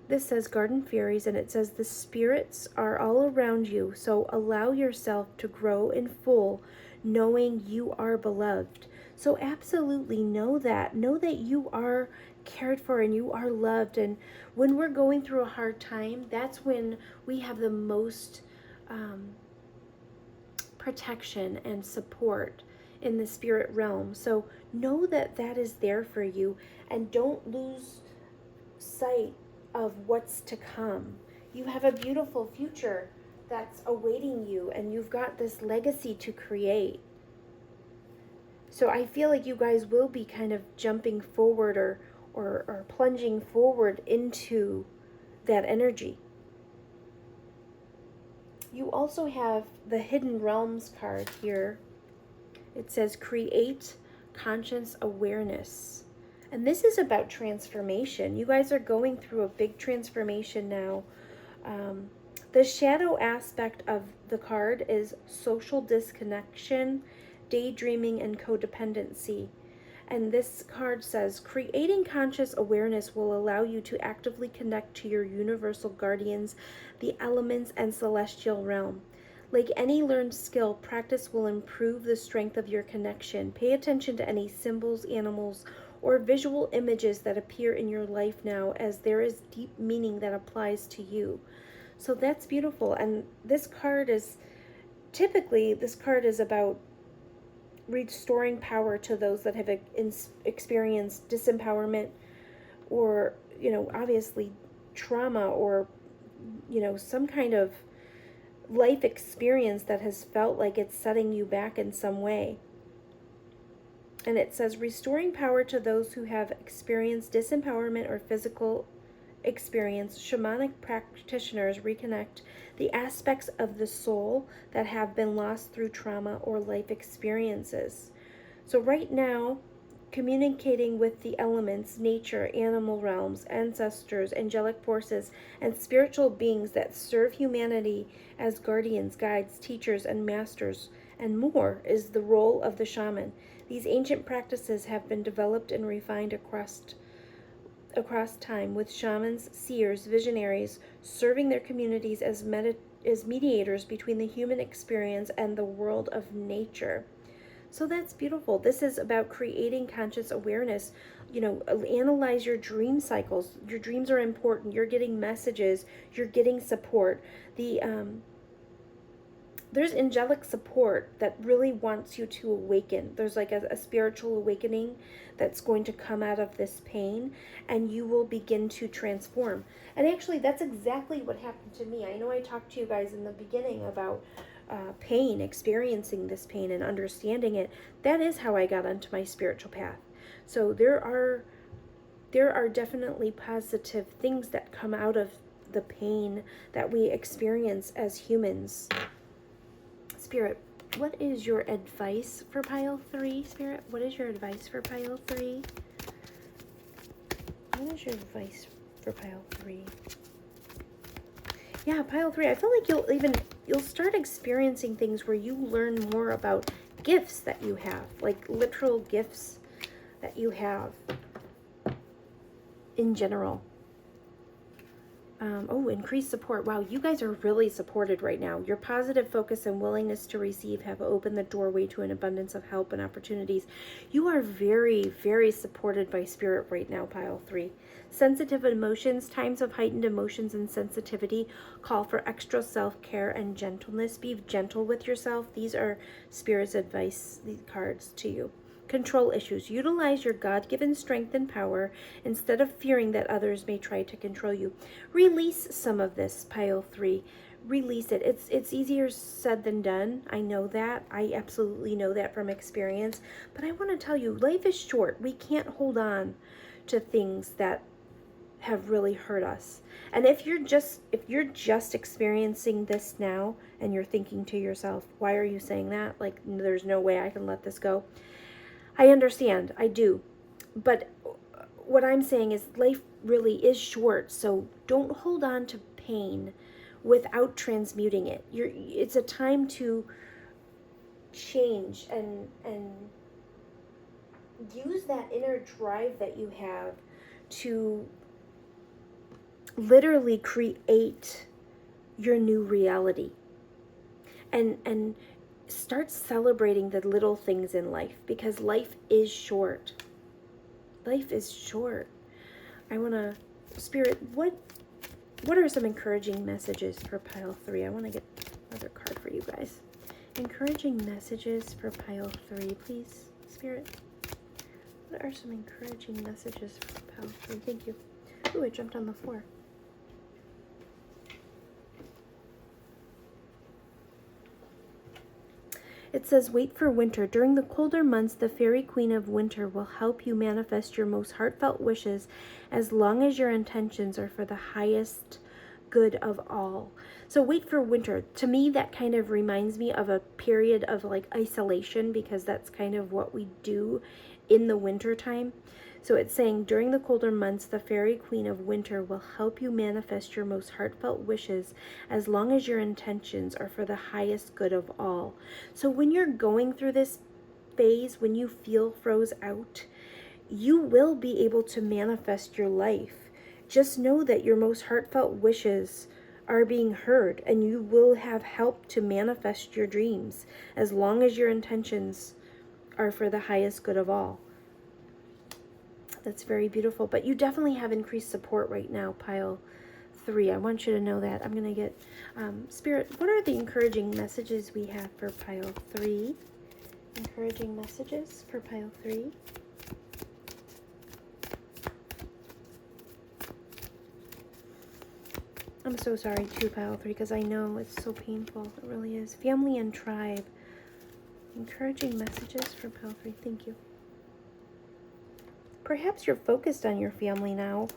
this says Garden Fairies, and it says the spirits are all around you. So allow yourself to grow in full, knowing you are beloved. So absolutely know that you are cared for and you are loved. And when we're going through a hard time, that's when we have the most protection and support in the spirit realm. So know that that is there for you, and don't lose sight of what's to come. You have a beautiful future that's awaiting you, and you've got this legacy to create. So I feel like you guys will be kind of jumping forward or plunging forward into that energy. You also have the Hidden Realms card here. It says create conscious awareness. And this is about transformation. You guys are going through a big transformation now. The shadow aspect of the card is social disconnection, daydreaming, and codependency. And this card says, creating conscious awareness will allow you to actively connect to your universal guardians, the elements, and celestial realm. Like any learned skill, practice will improve the strength of your connection. Pay attention to any symbols, animals, or visual images that appear in your life now, as there is deep meaning that applies to you. So that's beautiful. And this card is about restoring power to those that have experienced disempowerment, or, obviously trauma, or, some kind of life experience that has felt like it's setting you back in some way. And it says, restoring power to those who have experienced disempowerment or physical experience. Shamanic practitioners reconnect the aspects of the soul that have been lost through trauma or life experiences. So right now, communicating with the elements, nature, animal realms, ancestors, angelic forces, and spiritual beings that serve humanity as guardians, guides, teachers, and masters, and more, is the role of the shaman. These ancient practices have been developed and refined across time, with shamans, seers, visionaries serving their communities as mediators between the human experience and the world of nature. So that's beautiful. This is about creating conscious awareness. Analyze your dream cycles. Your dreams are important. You're getting messages. You're getting support. There's angelic support that really wants you to awaken. There's like a spiritual awakening that's going to come out of this pain, and you will begin to transform. And actually, that's exactly what happened to me. I know I talked to you guys in the beginning about pain, experiencing this pain and understanding it. That is how I got onto my spiritual path. So there are definitely positive things that come out of the pain that we experience as humans. Spirit, what is your advice for pile 3? Spirit, what is your advice for pile 3? What is your advice for pile 3? Yeah, pile 3. I feel like you'll start experiencing things where you learn more about gifts that you have, like literal gifts that you have in general. Increased support. Wow, you guys are really supported right now. Your positive focus and willingness to receive have opened the doorway to an abundance of help and opportunities. You are very, very supported by Spirit right now, pile 3. Sensitive emotions. Times of heightened emotions and sensitivity call for extra self-care and gentleness. Be gentle with yourself. These are Spirit's advice, these cards to you. Control issues. Utilize your God-given strength and power instead of fearing that others may try to control you. Release some of this, pile 3. Release it. It's easier said than done. I know that. I absolutely know that from experience. But I want to tell you, life is short. We can't hold on to things that have really hurt us. And if you're just experiencing this now and you're thinking to yourself, why are you saying that? Like, there's no way I can let this go. I understand, I do. But what I'm saying is life really is short, so don't hold on to pain without transmuting it. It's a time to change and use that inner drive that you have to literally create your new reality. And start celebrating the little things in life, because life is short. Life is short. I want to, Spirit, what are some encouraging messages for pile 3? I want to get another card for you guys. Encouraging messages for pile 3, please, Spirit. What are some encouraging messages for pile 3? Thank you. Ooh, I jumped on the floor. It says, wait for winter. During the colder months, the fairy queen of winter will help you manifest your most heartfelt wishes, as long as your intentions are for the highest good of all. So wait for winter. To me, that kind of reminds me of a period of like isolation, because that's kind of what we do in the winter time. So it's saying during the colder months, the fairy queen of winter will help you manifest your most heartfelt wishes as long as your intentions are for the highest good of all. So when you're going through this phase, when you feel froze out, you will be able to manifest your life. Just know that your most heartfelt wishes are being heard, and you will have help to manifest your dreams as long as your intentions are for the highest good of all. That's very beautiful. But you definitely have increased support right now, pile 3. I want you to know that. I'm going to get, Spirit, what are the encouraging messages we have for pile 3? Encouraging messages for pile 3. I'm so sorry too, pile 3, because I know it's so painful. It really is. Family and tribe. Encouraging messages for pile 3. Thank you. Perhaps you're focused on your family now,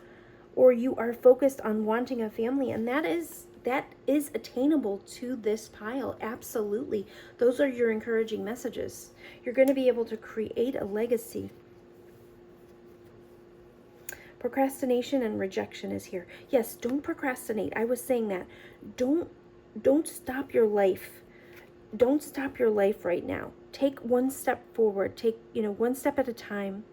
or you are focused on wanting a family, and that is attainable to this pile. Absolutely. Those are your encouraging messages. You're going to be able to create a legacy. Procrastination and rejection is here. Yes, don't procrastinate. I was saying that. Don't stop your life. Don't stop your life right now. Take one step forward. Take, one step at a time.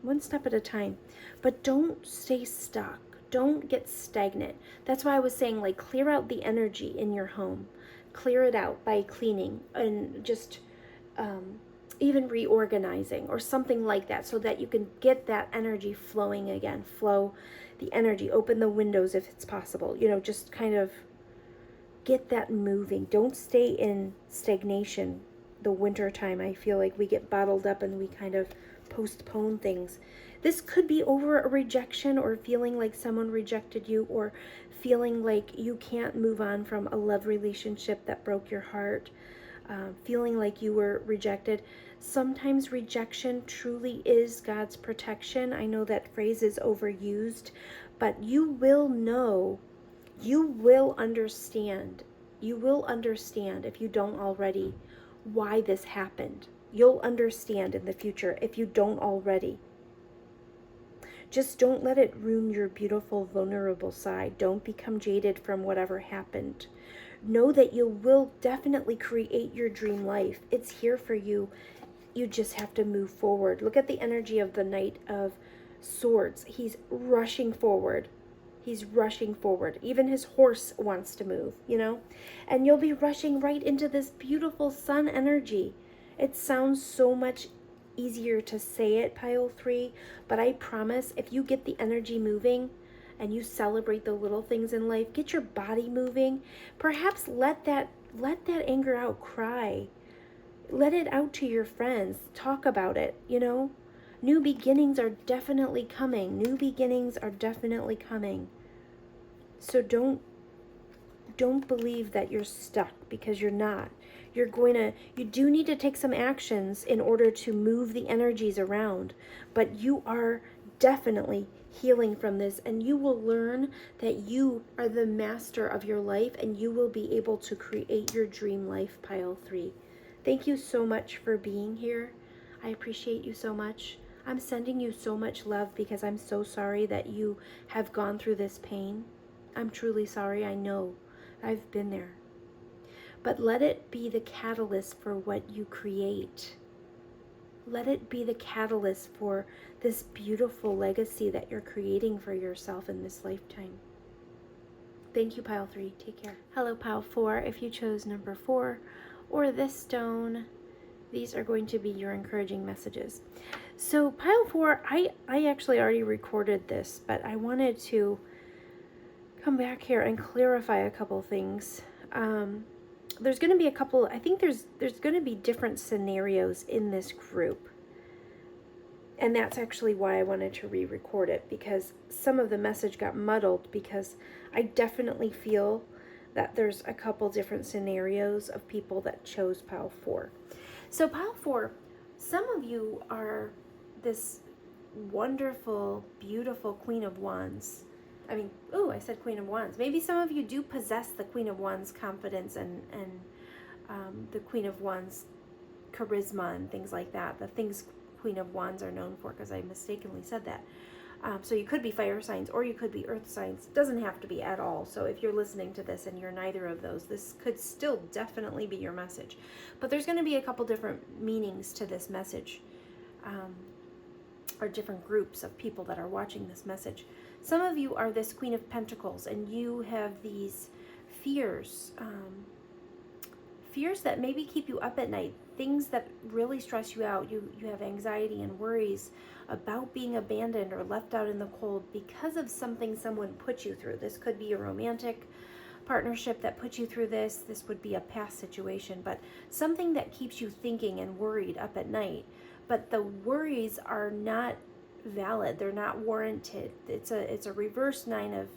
One step at a time. But don't stay stuck. Don't get stagnant. That's why I was saying, like, clear out the energy in your home. Clear it out by cleaning and just even reorganizing or something like that, so that you can get that energy flowing again. Flow the energy. Open the windows if it's possible. Just kind of get that moving. Don't stay in stagnation. The winter time, I feel like we get bottled up and we kind of postpone things. This could be over a rejection, or feeling like someone rejected you, or feeling like you can't move on from a love relationship that broke your heart, feeling like you were rejected. Sometimes rejection truly is God's protection. I know that phrase is overused, but you will know, you will understand if you don't already, why this happened. You'll understand in the future if you don't already. Just don't let it ruin your beautiful, vulnerable side. Don't become jaded from whatever happened. Know that you will definitely create your dream life. It's here for you. You just have to move forward. Look at the energy of the Knight of Swords. He's rushing forward. He's rushing forward. Even his horse wants to move, And you'll be rushing right into this beautiful sun energy. It sounds so much easier to say it, pile 3, but I promise, if you get the energy moving and you celebrate the little things in life, get your body moving, perhaps let that anger out, cry. Let it out to your friends. Talk about it, New beginnings are definitely coming. New beginnings are definitely coming. So don't believe that you're stuck, because you're not. You do need to take some actions in order to move the energies around, but you are definitely healing from this, and you will learn that you are the master of your life, and you will be able to create your dream life, pile 3. Thank you so much for being here. I appreciate you so much. I'm sending you so much love, because I'm so sorry that you have gone through this pain. I'm truly sorry. I know. I've been there. But let it be the catalyst for what you create. Let it be the catalyst for this beautiful legacy that you're creating for yourself in this lifetime. Thank you, pile 3. Take care. Hello, pile 4. If you chose number 4 or this stone, these are going to be your encouraging messages. So pile 4, I actually already recorded this, but I wanted to come back here and clarify a couple things. There's going to be a couple, I think there's going to be different scenarios in this group. And that's actually why I wanted to re-record it, because some of the message got muddled, because I definitely feel that there's a couple different scenarios of people that chose pile 4. So pile 4, some of you are this wonderful, beautiful Queen of Wands. I said Queen of Wands. Maybe some of you do possess the Queen of Wands confidence and the Queen of Wands charisma and things like that. The things Queen of Wands are known for, because I mistakenly said that. So you could be fire signs or you could be earth signs. It doesn't have to be at all. So if you're listening to this and you're neither of those, this could still definitely be your message. But there's going to be a couple different meanings to this message, or different groups of people that are watching this message. Some of you are this Queen of Pentacles and you have these fears, fears that maybe keep you up at night, things that really stress you out. You have anxiety and worries about being abandoned or left out in the cold because of something someone put you through. This could be a romantic partnership that put you through this. This would be a past situation, but something that keeps you thinking and worried up at night. But the worries are not valid. They're not warranted. It's a reverse Nine of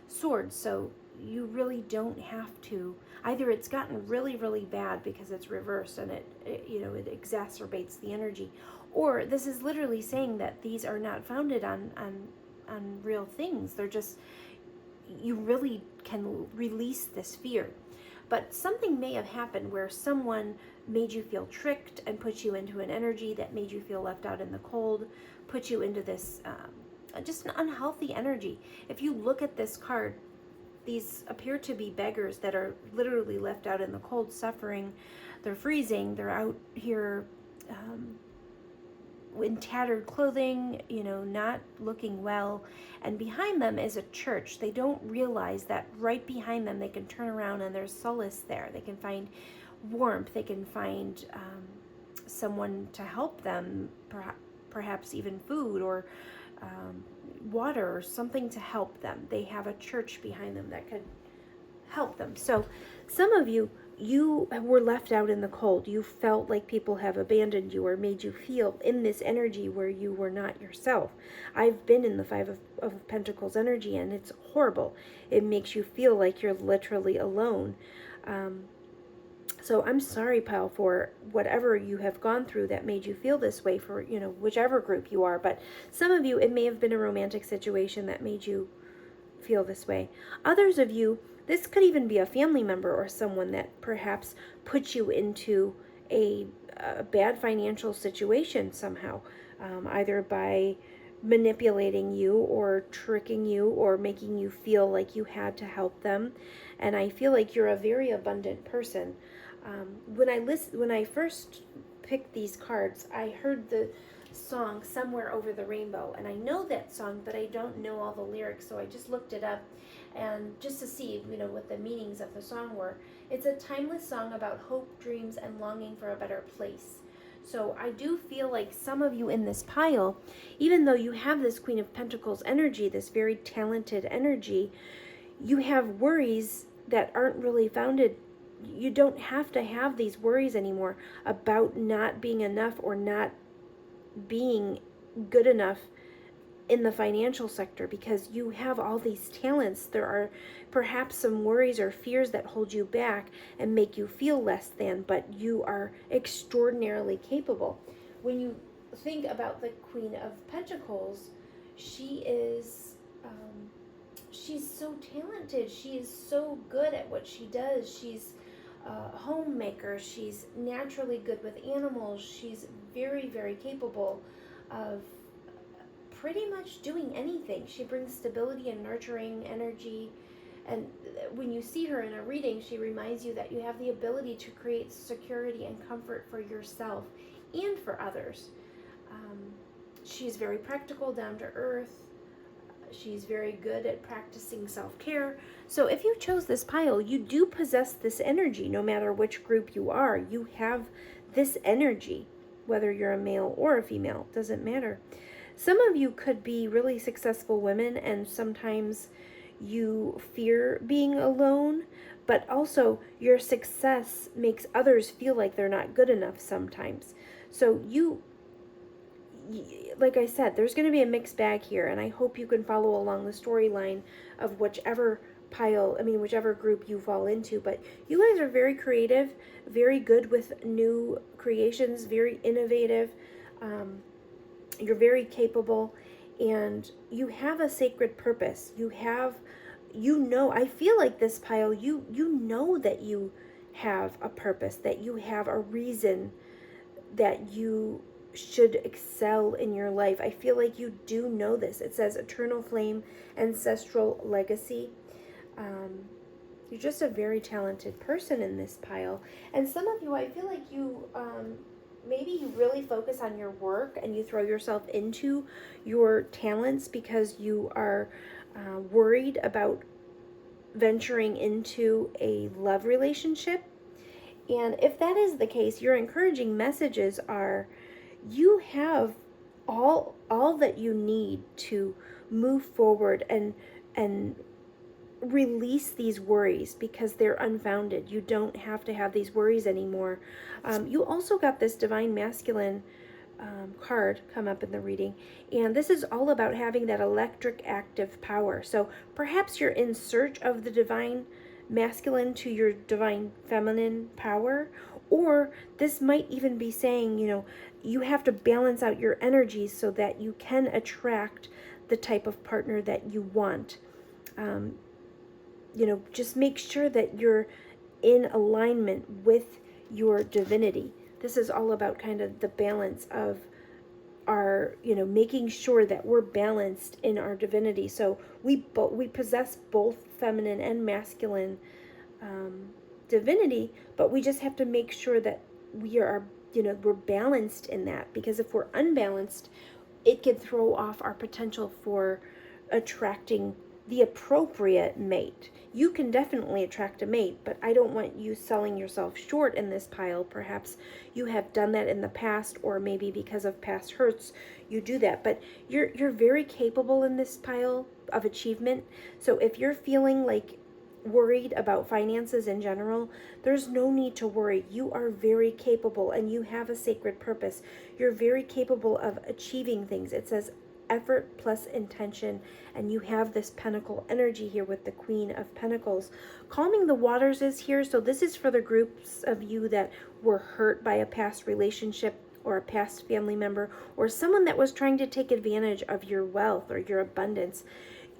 Swords. So you really don't have to. Either it's gotten really, really bad because it's reversed and it exacerbates the energy, or this is literally saying that these are not founded on real things. They're just, you really can release this fear. But something may have happened where someone made you feel tricked and put you into an energy that made you feel left out in the cold, put you into this just an unhealthy energy. If you look at this card, these appear to be beggars that are literally left out in the cold, suffering. They're freezing. They're out here in tattered clothing, not looking well. And behind them is a church. They don't realize that right behind them they can turn around and there's solace there. They can find warmth. They can find someone to help them, perhaps even food or water or something to help them. They have a church behind them that could help them. So some of you were left out in the cold. You felt like people have abandoned you or made you feel in this energy where you were not yourself. I've been in the Five of Pentacles energy and it's horrible. It makes you feel like you're literally alone. So I'm sorry, pal, for whatever you have gone through that made you feel this way, for, whichever group you are. But some of you, it may have been a romantic situation that made you feel this way. Others of you, this could even be a family member or someone that perhaps put you into a bad financial situation somehow, either by manipulating you or tricking you or making you feel like you had to help them. And I feel like you're a very abundant person. When I first picked these cards, I heard the song Somewhere Over the Rainbow, and I know that song, but I don't know all the lyrics, so I just looked it up, and just to see, what the meanings of the song were. It's a timeless song about hope, dreams, and longing for a better place. So I do feel like some of you in this pile, even though you have this Queen of Pentacles energy, this very talented energy, you have worries that aren't really founded. You don't have to have these worries anymore about not being enough or not being good enough in the financial sector, because you have all these talents. There are perhaps some worries or fears that hold you back and make you feel less than, but you are extraordinarily capable. When you think about the Queen of Pentacles, she is she's so talented. She is so good at what she does. She's a homemaker. She's naturally good with animals. She's very, very capable of pretty much doing anything. She brings stability and nurturing energy. And when you see her in a reading, she reminds you that you have the ability to create security and comfort for yourself and for others. She's very practical, down to earth. She's very good at practicing self-care. So if you chose this pile, you do possess this energy. No matter which group you are, you have this energy, whether you're a male or a female, doesn't matter. Some of you could be really successful women, and sometimes you fear being alone, but also your success makes others feel like they're not good enough sometimes. So like I said, there's going to be a mixed bag here, and I hope you can follow along the storyline of whichever group you fall into. But you guys are very creative, very good with new creations, very innovative. You're very capable, and you have a sacred purpose. I feel like this pile, you know that you have a purpose, that you have a reason that you should excel in your life. I feel like you do know this. It says eternal flame, ancestral legacy. Um, you're just a very talented person in this pile. And some of you, I feel like you, maybe you really focus on your work and you throw yourself into your talents because you are worried about venturing into a love relationship. And if that is the case, your encouraging messages are you have all that you need to move forward and release these worries because they're unfounded. You don't have to have these worries anymore. You also got this divine masculine card come up in the reading, and this is all about having that electric active power. So perhaps you're in search of the divine masculine to your divine feminine power, or this might even be saying, you have to balance out your energies so that you can attract the type of partner that you want. Just make sure that you're in alignment with your divinity. This is all about kind of the balance of our, making sure that we're balanced in our divinity. So we possess both feminine and masculine divinity, but we just have to make sure that we are, we're balanced in that, because if we're unbalanced, it can throw off our potential for attracting the appropriate mate. You can definitely attract a mate, but I don't want you selling yourself short in this pile. Perhaps you have done that in the past, or maybe because of past hurts, you do that. But you're very capable in this pile of achievement. So if you're feeling like worried about finances in general, there's no need to worry. You are very capable and you have a sacred purpose. You're very capable of achieving things. It says effort plus intention, and you have this pentacle energy here with the Queen of Pentacles. Calming the waters is here, so this is for the groups of you that were hurt by a past relationship or a past family member or someone that was trying to take advantage of your wealth or your abundance.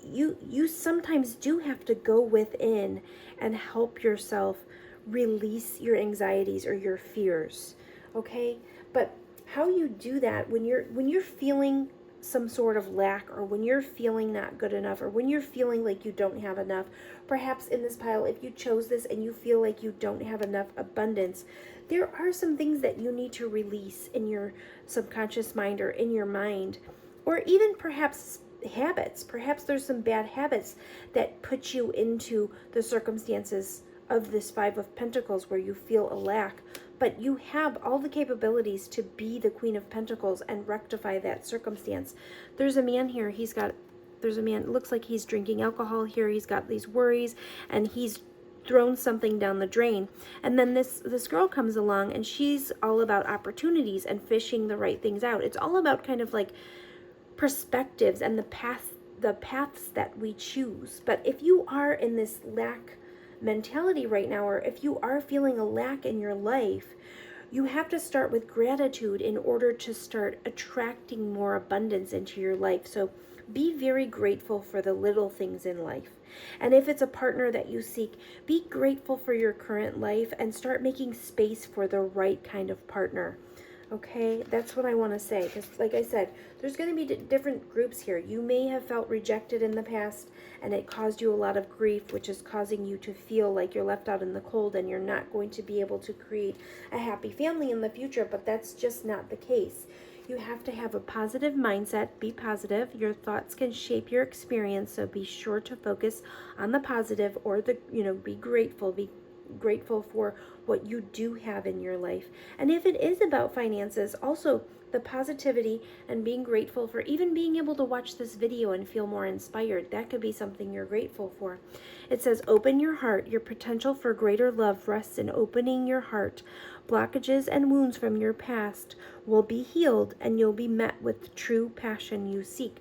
You sometimes do have to go within and help yourself release your anxieties or your fears, okay? But how you do that when you're feeling some sort of lack, or when you're feeling not good enough, or when you're feeling like you don't have enough, perhaps in this pile, if you chose this and you feel like you don't have enough abundance, there are some things that you need to release in your subconscious mind or in your mind, or even perhaps habits. Perhaps there's some bad habits that put you into the circumstances of this Five of Pentacles where you feel a lack, but you have all the capabilities to be the Queen of Pentacles and rectify that circumstance. There's a man here, there's a man, it looks like he's drinking alcohol here, he's got these worries, and he's thrown something down the drain. And then this girl comes along, and she's all about opportunities and fishing the right things out. It's all about kind of like perspectives and the paths that we choose. But if you are in this lack mentality right now, or if you are feeling a lack in your life, you have to start with gratitude in order to start attracting more abundance into your life. So be very grateful for the little things in life. And if it's a partner that you seek, be grateful for your current life and start making space for the right kind of partner. Okay, that's what I want to say, because like I said, there's going to be different groups here. You may have felt rejected in the past, and it caused you a lot of grief, which is causing you to feel like you're left out in the cold and you're not going to be able to create a happy family in the future, but that's just not the case. You have to have a positive mindset. Be positive. Your thoughts can shape your experience, so be sure to focus on the positive, or be grateful. Be grateful for what you do have in your life. And if it is about finances, also the positivity and being grateful for even being able to watch this video and feel more inspired. That could be something you're grateful for. It says, open your heart. Your potential for greater love rests in opening your heart. Blockages and wounds from your past will be healed, and you'll be met with true passion you seek.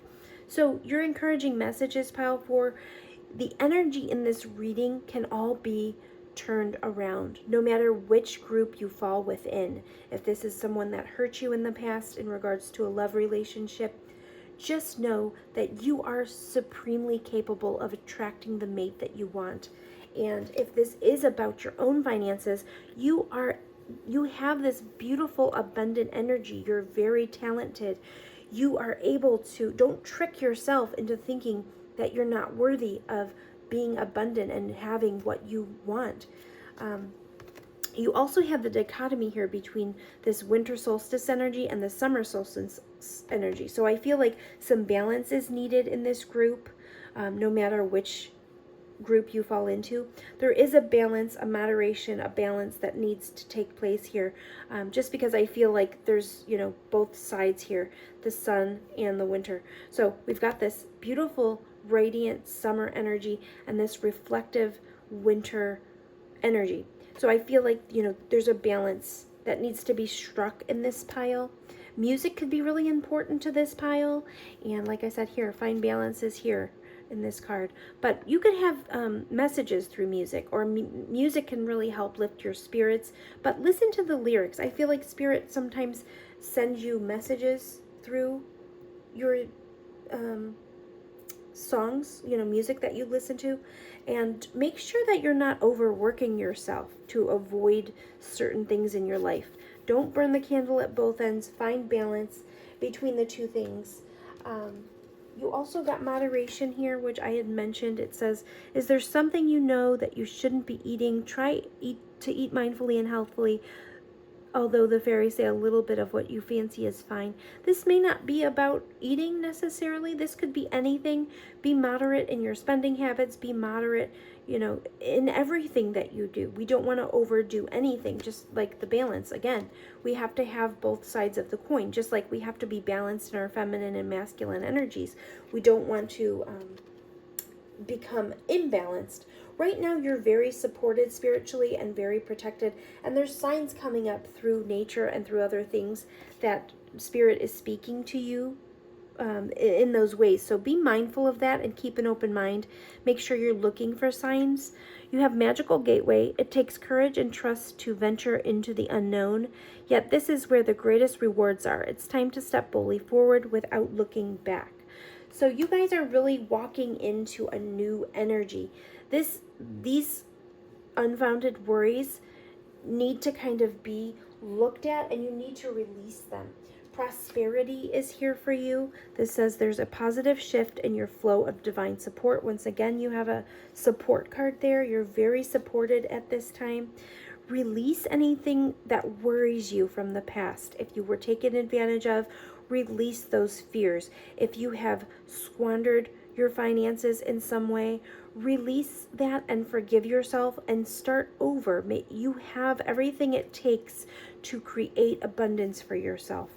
So your encouraging messages, pile 4, the energy in this reading can all be turned around, no matter which group you fall within. If this is someone that hurt you in the past in regards to a love relationship, just know that you are supremely capable of attracting the mate that you want. And if this is about your own finances, you have this beautiful, abundant energy. You're very talented. You are able to, don't trick yourself into thinking that you're not worthy of being abundant and having what you want. You also have the dichotomy here between this winter solstice energy and the summer solstice energy. So I feel like some balance is needed in this group, no matter which group you fall into. There is a balance, a moderation, a balance that needs to take place here, just because I feel like there's, both sides here, the sun and the winter. So we've got this beautiful, radiant summer energy and this reflective winter energy. So I feel like, there's a balance that needs to be struck in this pile. Music could be really important to this pile. And like I said here, find balance is here in this card. But you could have messages through music, or music can really help lift your spirits. But listen to the lyrics. I feel like Spirit sometimes sends you messages through your songs, music that you listen to, and make sure that you're not overworking yourself to avoid certain things in your life. Don't burn the candle at both ends. Find balance between the two things. You also got moderation here, which I had mentioned. It says, is there something you know that you shouldn't be eating? Try to eat mindfully and healthfully. Although the fairies say a little bit of what you fancy is fine. This may not be about eating necessarily. This could be anything. Be moderate in your spending habits. Be moderate, in everything that you do. We don't want to overdo anything, just like the balance. Again, we have to have both sides of the coin, just like we have to be balanced in our feminine and masculine energies. We don't want to become imbalanced. Right now, you're very supported spiritually and very protected, and there's signs coming up through nature and through other things that Spirit is speaking to you in those ways. So be mindful of that and keep an open mind. Make sure you're looking for signs. You have Magical Gateway. It takes courage and trust to venture into the unknown, yet this is where the greatest rewards are. It's time to step boldly forward without looking back. So you guys are really walking into a new energy. These unfounded worries need to kind of be looked at, and you need to release them. Prosperity is here for you. This says there's a positive shift in your flow of divine support. Once again, you have a support card there. You're very supported at this time. Release anything that worries you from the past. If you were taken advantage of, release those fears. If you have squandered your finances in some way, release that and forgive yourself and start over. You have everything it takes to create abundance for yourself.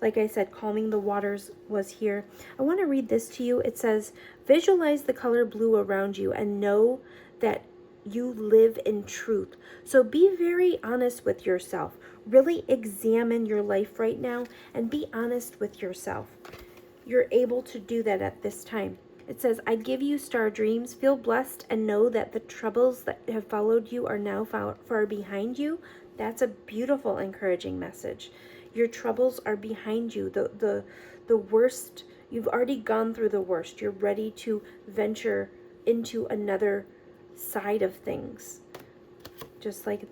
Like I said, calming the waters was here. I want to read this to you. It says, visualize the color blue around you and know that you live in truth. So be very honest with yourself. Really examine your life right now and be honest with yourself. You're able to do that at this time. It says, I give you star dreams. Feel blessed and know that the troubles that have followed you are now far behind you. That's a beautiful, encouraging message. Your troubles are behind you. The worst, you've already gone through the worst. You're ready to venture into another side of things. Just like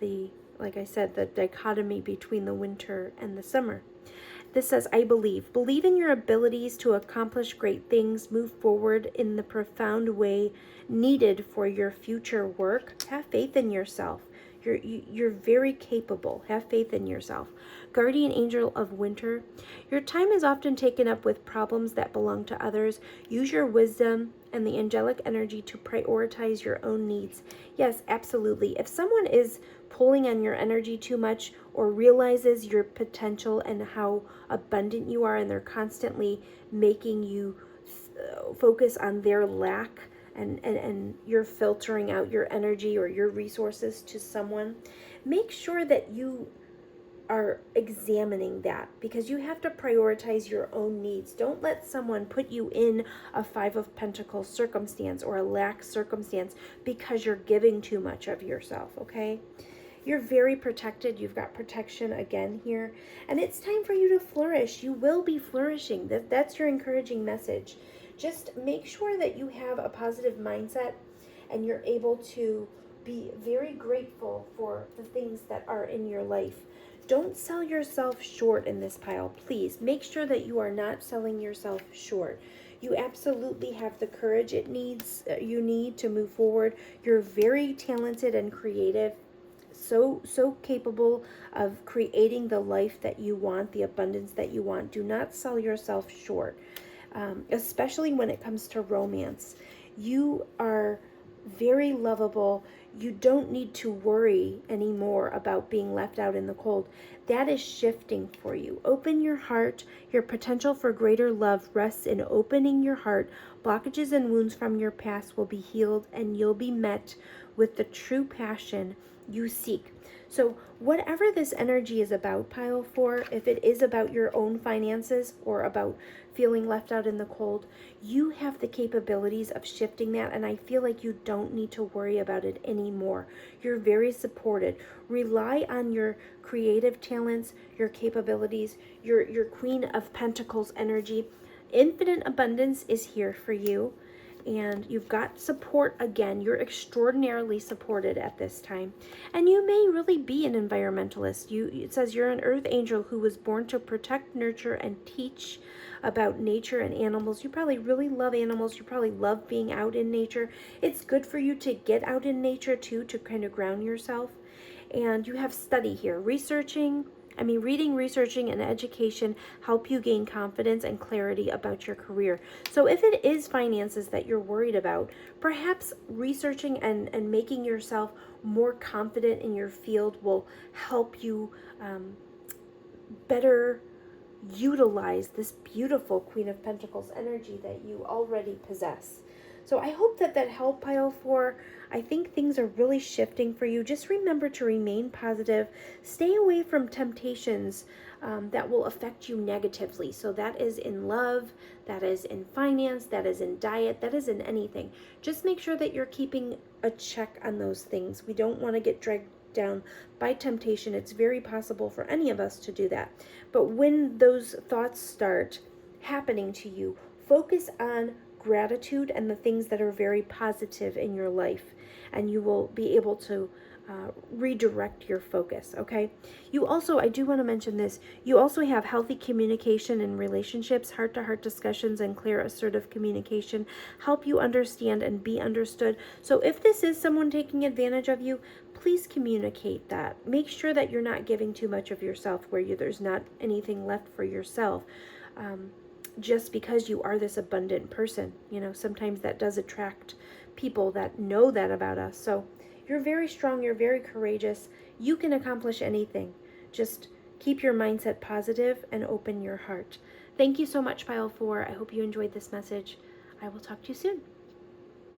I said, the dichotomy between the winter and the summer. This says, I believe. Believe in your abilities to accomplish great things. Move forward in the profound way needed for your future work. Have faith in yourself. You're very capable. Have faith in yourself. Guardian angel of winter. Your time is often taken up with problems that belong to others. Use your wisdom and the angelic energy to prioritize your own needs. Yes, absolutely. If someone is pulling on your energy too much or realizes your potential and how abundant you are, and they're constantly making you focus on their lack, and you're filtering out your energy or your resources to someone, make sure that you are examining that, because you have to prioritize your own needs. Don't let someone put you in a Five of Pentacles circumstance or a lack circumstance because you're giving too much of yourself, okay? You're very protected. You've got protection again here. And it's time for you to flourish. You will be flourishing. That's your encouraging message. Just make sure that you have a positive mindset and you're able to be very grateful for the things that are in your life. Don't sell yourself short in this pile, please. Make sure that you are not selling yourself short. You absolutely have the courage you need to move forward. You're very talented and creative. So capable of creating the life that you want, the abundance that you want. Do not sell yourself short, especially when it comes to romance. You are very lovable. You don't need to worry anymore about being left out in the cold. That is shifting for you. Open your heart. Your potential for greater love rests in opening your heart. Blockages and wounds from your past will be healed, and you'll be met with the true passion you seek. So whatever this energy is about, pile 4, if it is about your own finances or about feeling left out in the cold, you have the capabilities of shifting that, and I feel like you don't need to worry about it anymore. You're very supported. Rely on your creative talents, your capabilities, your Queen of Pentacles energy. Infinite abundance is here for you. And you've got support again. You're extraordinarily supported at this time. And you may really be an environmentalist. It says you're an earth angel who was born to protect, nurture, and teach about nature and animals. You probably really love animals. You probably love being out in nature. It's good for you to get out in nature too, to kind of ground yourself. And you have study here, reading, researching, and education help you gain confidence and clarity about your career. So if it is finances that you're worried about, perhaps researching and making yourself more confident in your field will help you better utilize this beautiful Queen of Pentacles energy that you already possess. So I hope that helped, pile 4. I think things are really shifting for you. Just remember to remain positive. Stay away from temptations that will affect you negatively. So that is in love, that is in finance, that is in diet, that is in anything. Just make sure that you're keeping a check on those things. We don't want to get dragged down by temptation. It's very possible for any of us to do that. But when those thoughts start happening to you, focus on gratitude and the things that are very positive in your life, and you will be able to redirect your focus, okay? You also, I do want to mention this, you also have healthy communication in relationships. Heart-to-heart discussions and clear, assertive communication help you understand and be understood. So if this is someone taking advantage of you, please communicate that. Make sure that you're not giving too much of yourself where there's not anything left for yourself. Just because you are this abundant person, sometimes that does attract people that know that about us. So you're very strong, you're very courageous, you can accomplish anything. Just keep your mindset positive and open your heart. Thank you so much, pile 4. I hope you enjoyed this message. I will talk to you soon.